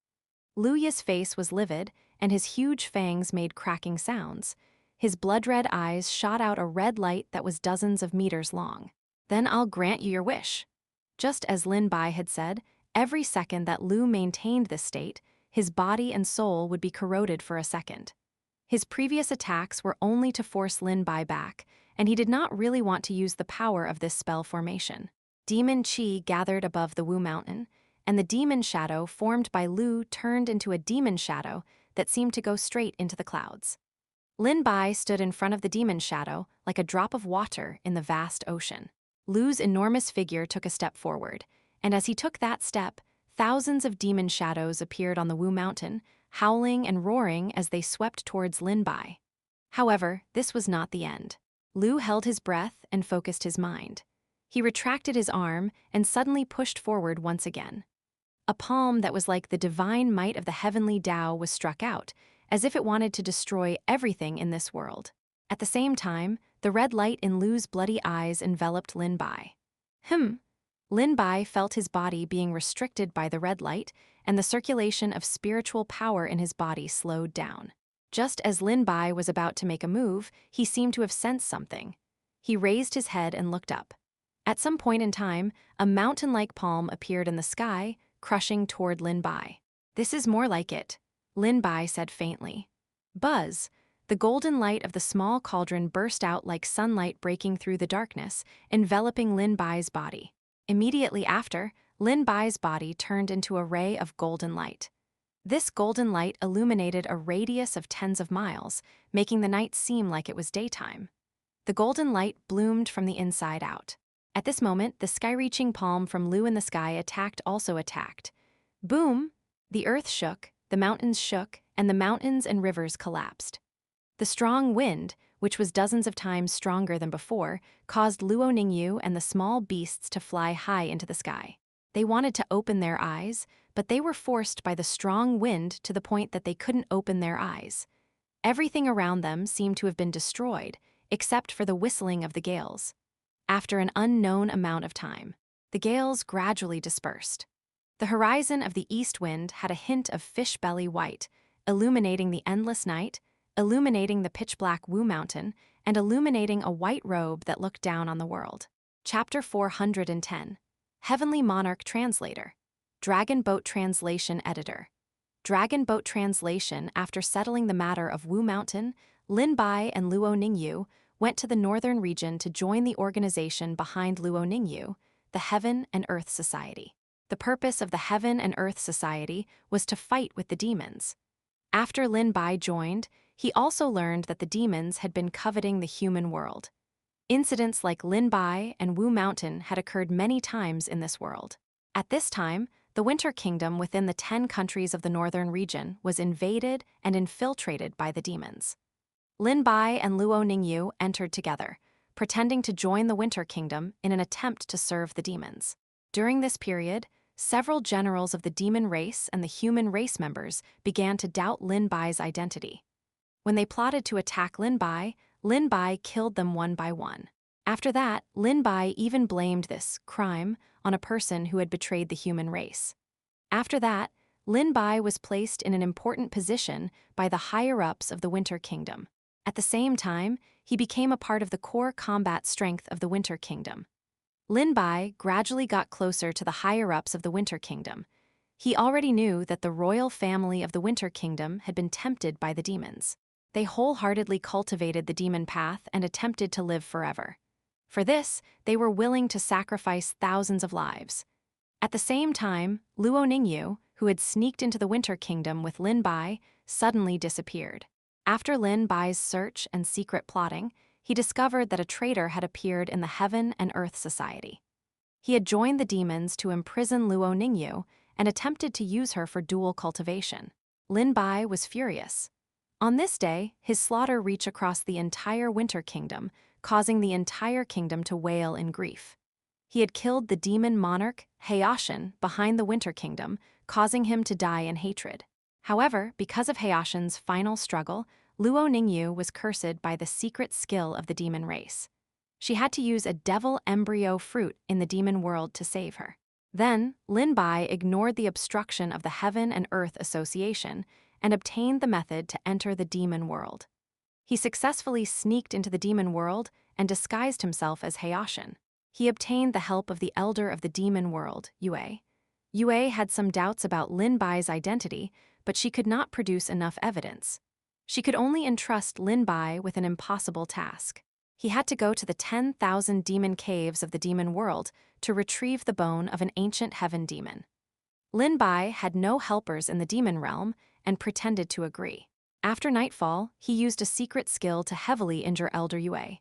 Lu Yi's face was livid, and his huge fangs made cracking sounds. His blood-red eyes shot out a red light that was dozens of meters long. "Then I'll grant you your wish." Just as Lin Bai had said, every second that Lu maintained this state, his body and soul would be corroded for a second. His previous attacks were only to force Lin Bai back, and he did not really want to use the power of this spell formation. Demon qi gathered above the Wu Mountain, and the demon shadow formed by Lu turned into a demon shadow that seemed to go straight into the clouds. Lin Bai stood in front of the demon shadow like a drop of water in the vast ocean. Lu's enormous figure took a step forward, and as he took that step, thousands of demon shadows appeared on the Wu Mountain, howling and roaring as they swept towards Lin Bai. However, this was not the end. Lu held his breath and focused his mind. He retracted his arm and suddenly pushed forward once again. A palm that was like the divine might of the heavenly Tao was struck out, as if it wanted to destroy everything in this world. At the same time, the red light in Lu's bloody eyes enveloped Lin Bai. Lin Bai felt his body being restricted by the red light, and the circulation of spiritual power in his body slowed down. Just as Lin Bai was about to make a move, he seemed to have sensed something. He raised his head and looked up. At some point in time, a mountain-like palm appeared in the sky, crushing toward Lin Bai. "This is more like it," Lin Bai said faintly. Buzz! The golden light of the small cauldron burst out like sunlight breaking through the darkness, enveloping Lin Bai's body. Immediately after, Lin Bai's body turned into a ray of golden light. This golden light illuminated a radius of tens of miles, making the night seem like it was daytime. The golden light bloomed from the inside out. At this moment, the sky-reaching palm from Lu in the sky also attacked. Boom! The earth shook, the mountains shook, and the mountains and rivers collapsed. The strong wind, which was dozens of times stronger than before, caused Luo Ningyu and the small beasts to fly high into the sky. They wanted to open their eyes, but they were forced by the strong wind to the point that they couldn't open their eyes. Everything around them seemed to have been destroyed, except for the whistling of the gales. After an unknown amount of time, the gales gradually dispersed. The horizon of the east wind had a hint of fish belly white, illuminating the endless night, illuminating the pitch-black Wu Mountain, and illuminating a white robe that looked down on the world. Chapter 410. Heavenly Monarch Translator. Dragon Boat Translation Editor. Dragon Boat Translation. After settling the matter of Wu Mountain, Lin Bai and Luo Ningyu went to the northern region to join the organization behind Luo Ningyu, the Heaven and Earth Society. The purpose of the Heaven and Earth Society was to fight with the demons. After Lin Bai joined, he also learned that the demons had been coveting the human world. Incidents like Lin Bai and Wu Mountain had occurred many times in this world. At this time, the Winter Kingdom within the 10 countries of the northern region was invaded and infiltrated by the demons. Lin Bai and Luo Ningyu entered together, pretending to join the Winter Kingdom in an attempt to serve the demons. During this period, several generals of the demon race and the human race members began to doubt Lin Bai's identity. When they plotted to attack Lin Bai killed them one by one. After that, Lin Bai even blamed this crime on a person who had betrayed the human race. After that, Lin Bai was placed in an important position by the higher-ups of the Winter Kingdom. At the same time, he became a part of the core combat strength of the Winter Kingdom. Lin Bai gradually got closer to the higher-ups of the Winter Kingdom. He already knew that the royal family of the Winter Kingdom had been tempted by the demons. They wholeheartedly cultivated the demon path and attempted to live forever. For this, they were willing to sacrifice thousands of lives. At the same time, Luo Ningyu, who had sneaked into the Winter Kingdom with Lin Bai, suddenly disappeared. After Lin Bai's search and secret plotting, he discovered that a traitor had appeared in the Heaven and Earth Society. He had joined the demons to imprison Luo Ningyu and attempted to use her for dual cultivation. Lin Bai was furious. On this day, his slaughter reached across the entire Winter Kingdom, causing the entire kingdom to wail in grief. He had killed the demon monarch, Heishan, behind the Winter Kingdom, causing him to die in hatred. However, because of Heishan's final struggle, Luo Ningyu was cursed by the secret skill of the demon race. She had to use a devil embryo fruit in the demon world to save her. Then, Lin Bai ignored the obstruction of the Heaven and Earth Association and obtained the method to enter the demon world. He successfully sneaked into the demon world and disguised himself as Heishan. He obtained the help of the elder of the demon world, Yue. Yue had some doubts about Lin Bai's identity, but she could not produce enough evidence. She could only entrust Lin Bai with an impossible task. He had to go to the 10,000 demon caves of the demon world to retrieve the bone of an ancient heaven demon. Lin Bai had no helpers in the demon realm and pretended to agree. After nightfall, he used a secret skill to heavily injure Elder Yue.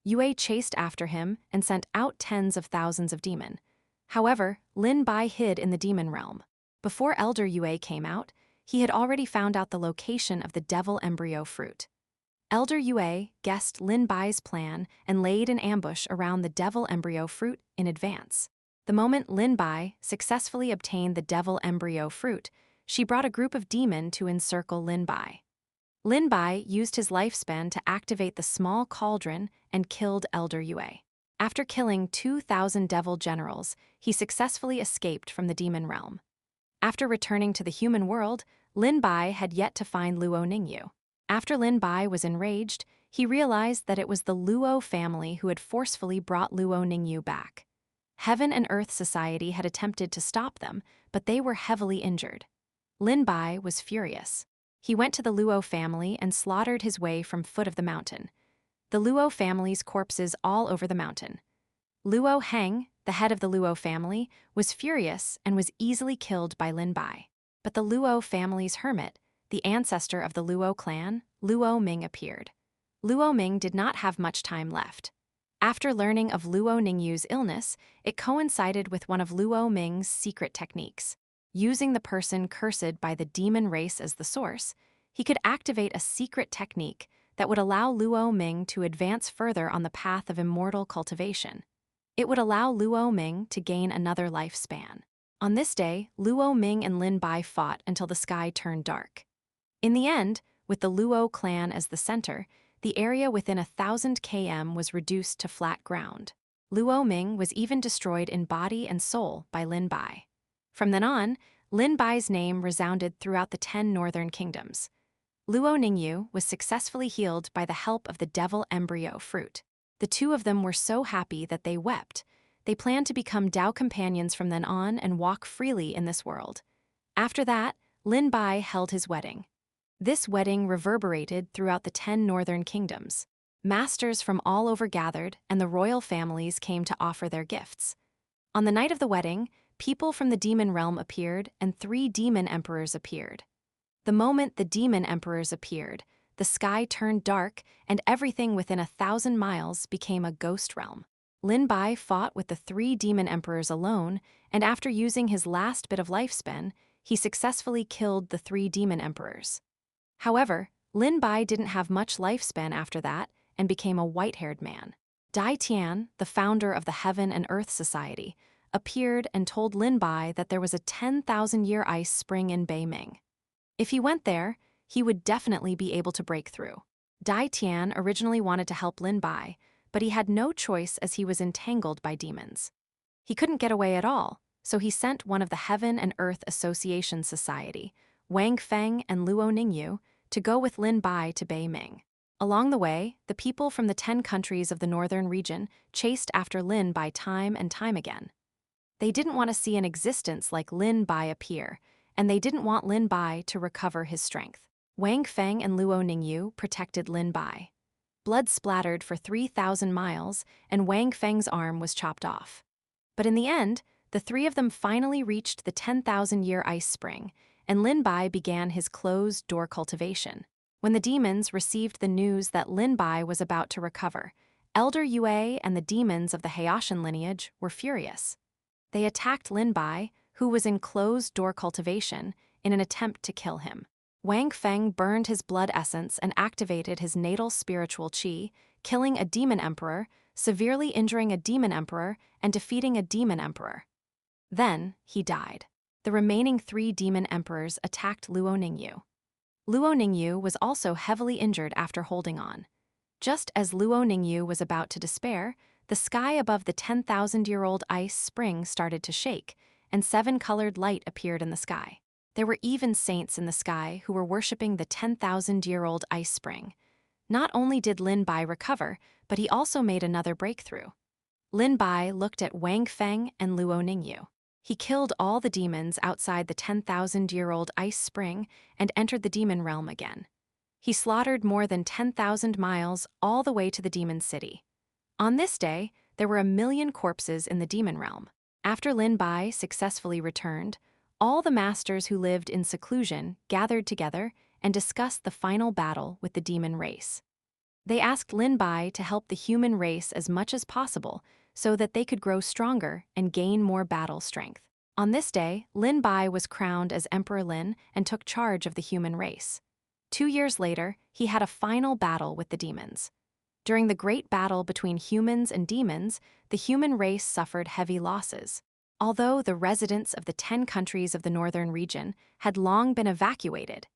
Yue chased after him and sent out tens of thousands of demon. However, Lin Bai hid in the demon realm. Before Elder Yue came out, he had already found out the location of the devil embryo fruit. Elder Yue guessed Lin Bai's plan and laid an ambush around the devil embryo fruit in advance. The moment Lin Bai successfully obtained the devil embryo fruit, she brought a group of demon to encircle Lin Bai. Lin Bai used his lifespan to activate the small cauldron and killed Elder Yue. After killing 2,000 devil generals, he successfully escaped from the demon realm. After returning to the human world, Lin Bai had yet to find Luo Ningyu. After Lin Bai was enraged, he realized that it was the Luo family who had forcefully brought Luo Ningyu back. Heaven and Earth Society had attempted to stop them, but they were heavily injured. Lin Bai was furious. He went to the Luo family and slaughtered his way from foot of the mountain. The Luo family's corpses all over the mountain. Luo Heng, the head of the Luo family, was furious and was easily killed by Lin Bai. But the Luo family's hermit, the ancestor of the Luo clan, Luo Ming, appeared. Luo Ming did not have much time left. After learning of Luo Ningyu's illness, it coincided with one of Luo Ming's secret techniques. Using the person cursed by the demon race as the source, he could activate a secret technique that would allow Luo Ming to advance further on the path of immortal cultivation. It would allow Luo Ming to gain another lifespan. On this day, Luo Ming and Lin Bai fought until the sky turned dark. In the end, with the Luo clan as the center, the area within 1,000 km was reduced to flat ground. Luo Ming was even destroyed in body and soul by Lin Bai. From then on, Lin Bai's name resounded throughout the 10 northern kingdoms. Luo Ningyu was successfully healed by the help of the devil embryo fruit. The two of them were so happy that they wept. They planned to become Dao companions from then on and walk freely in this world. After that, Lin Bai held his wedding. This wedding reverberated throughout the 10 northern kingdoms. Masters from all over gathered, and the royal families came to offer their gifts. On the night of the wedding, people from the demon realm appeared, and 3 demon emperors appeared. The moment the demon emperors appeared, the sky turned dark, and everything within 1,000 miles became a ghost realm. Lin Bai fought with the 3 demon emperors alone, and after using his last bit of lifespan, he successfully killed the 3 demon emperors. However, Lin Bai didn't have much lifespan after that and became a white-haired man. Dai Tian, the founder of the Heaven and Earth Society, appeared and told Lin Bai that there was a 10,000-year ice spring in Beiming. If he went there, he would definitely be able to break through. Dai Tian originally wanted to help Lin Bai, but he had no choice as he was entangled by demons. He couldn't get away at all, so he sent one of the Heaven and Earth Association Society, Wang Feng and Luo Ningyu, to go with Lin Bai to Beiming. Along the way, the people from the 10 countries of the northern region chased after Lin Bai time and time again. They didn't want to see an existence like Lin Bai appear, and they didn't want Lin Bai to recover his strength. Wang Feng and Luo Ningyu protected Lin Bai. Blood splattered for 3,000 miles, and Wang Feng's arm was chopped off. But in the end, the 3 of them finally reached the 10,000-year ice spring, and Lin Bai began his closed-door cultivation. When the demons received the news that Lin Bai was about to recover, Elder Yue and the demons of the Haitian lineage were furious. They attacked Lin Bai, who was in closed-door cultivation, in an attempt to kill him. Wang Feng burned his blood essence and activated his natal spiritual qi, killing a demon emperor, severely injuring a demon emperor, and defeating a demon emperor. Then, he died. The remaining 3 demon emperors attacked Luo Ningyu. Luo Ningyu was also heavily injured after holding on. Just as Luo Ningyu was about to despair, the sky above the 10,000-year-old ice spring started to shake, and 7-colored light appeared in the sky. There were even saints in the sky who were worshipping the 10,000-year-old ice spring. Not only did Lin Bai recover, but he also made another breakthrough. Lin Bai looked at Wang Feng and Luo Ningyu. He killed all the demons outside the 10,000-year-old ice spring and entered the demon realm again. He slaughtered more than 10,000 miles all the way to the demon city. On this day, there were 1,000,000 corpses in the demon realm. After Lin Bai successfully returned, all the masters who lived in seclusion gathered together and discussed the final battle with the demon race. They asked Lin Bai to help the human race as much as possible so that they could grow stronger and gain more battle strength. On this day, Lin Bai was crowned as Emperor Lin and took charge of the human race. 2 years later, he had a final battle with the demons. During the great battle between humans and demons, the human race suffered heavy losses. Although the residents of the 10 countries of the northern region had long been evacuated,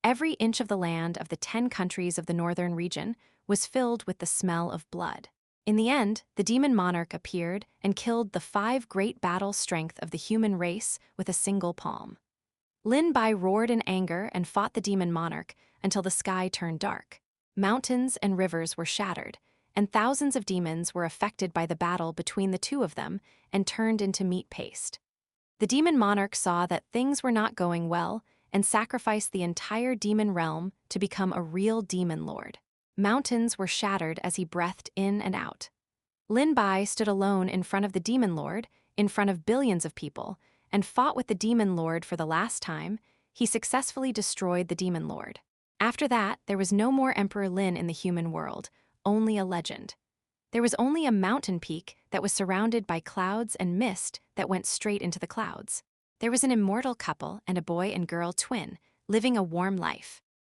Every inch of the land of the 10 countries of the northern region was filled with the smell of blood. In the end, the demon monarch appeared and killed the 5 great battle strength of the human race with a single palm. Lin Bai roared in anger and fought the demon monarch until the sky turned dark. Mountains and rivers were shattered, and thousands of demons were affected by the battle between the two of them and turned into meat paste. The demon monarch saw that things were not going well and sacrificed the entire demon realm to become a real demon lord. Mountains were shattered as he breathed in and out. Lin Bai stood alone in front of the demon lord, in front of billions of people, and fought with the demon lord for the last time. He successfully destroyed the demon lord. After that, there was no more Emperor Lin in the human world, only a legend. There was only a mountain peak that was surrounded by clouds and mist that went straight into the clouds. There was an immortal couple and a boy and girl twin, living a warm life.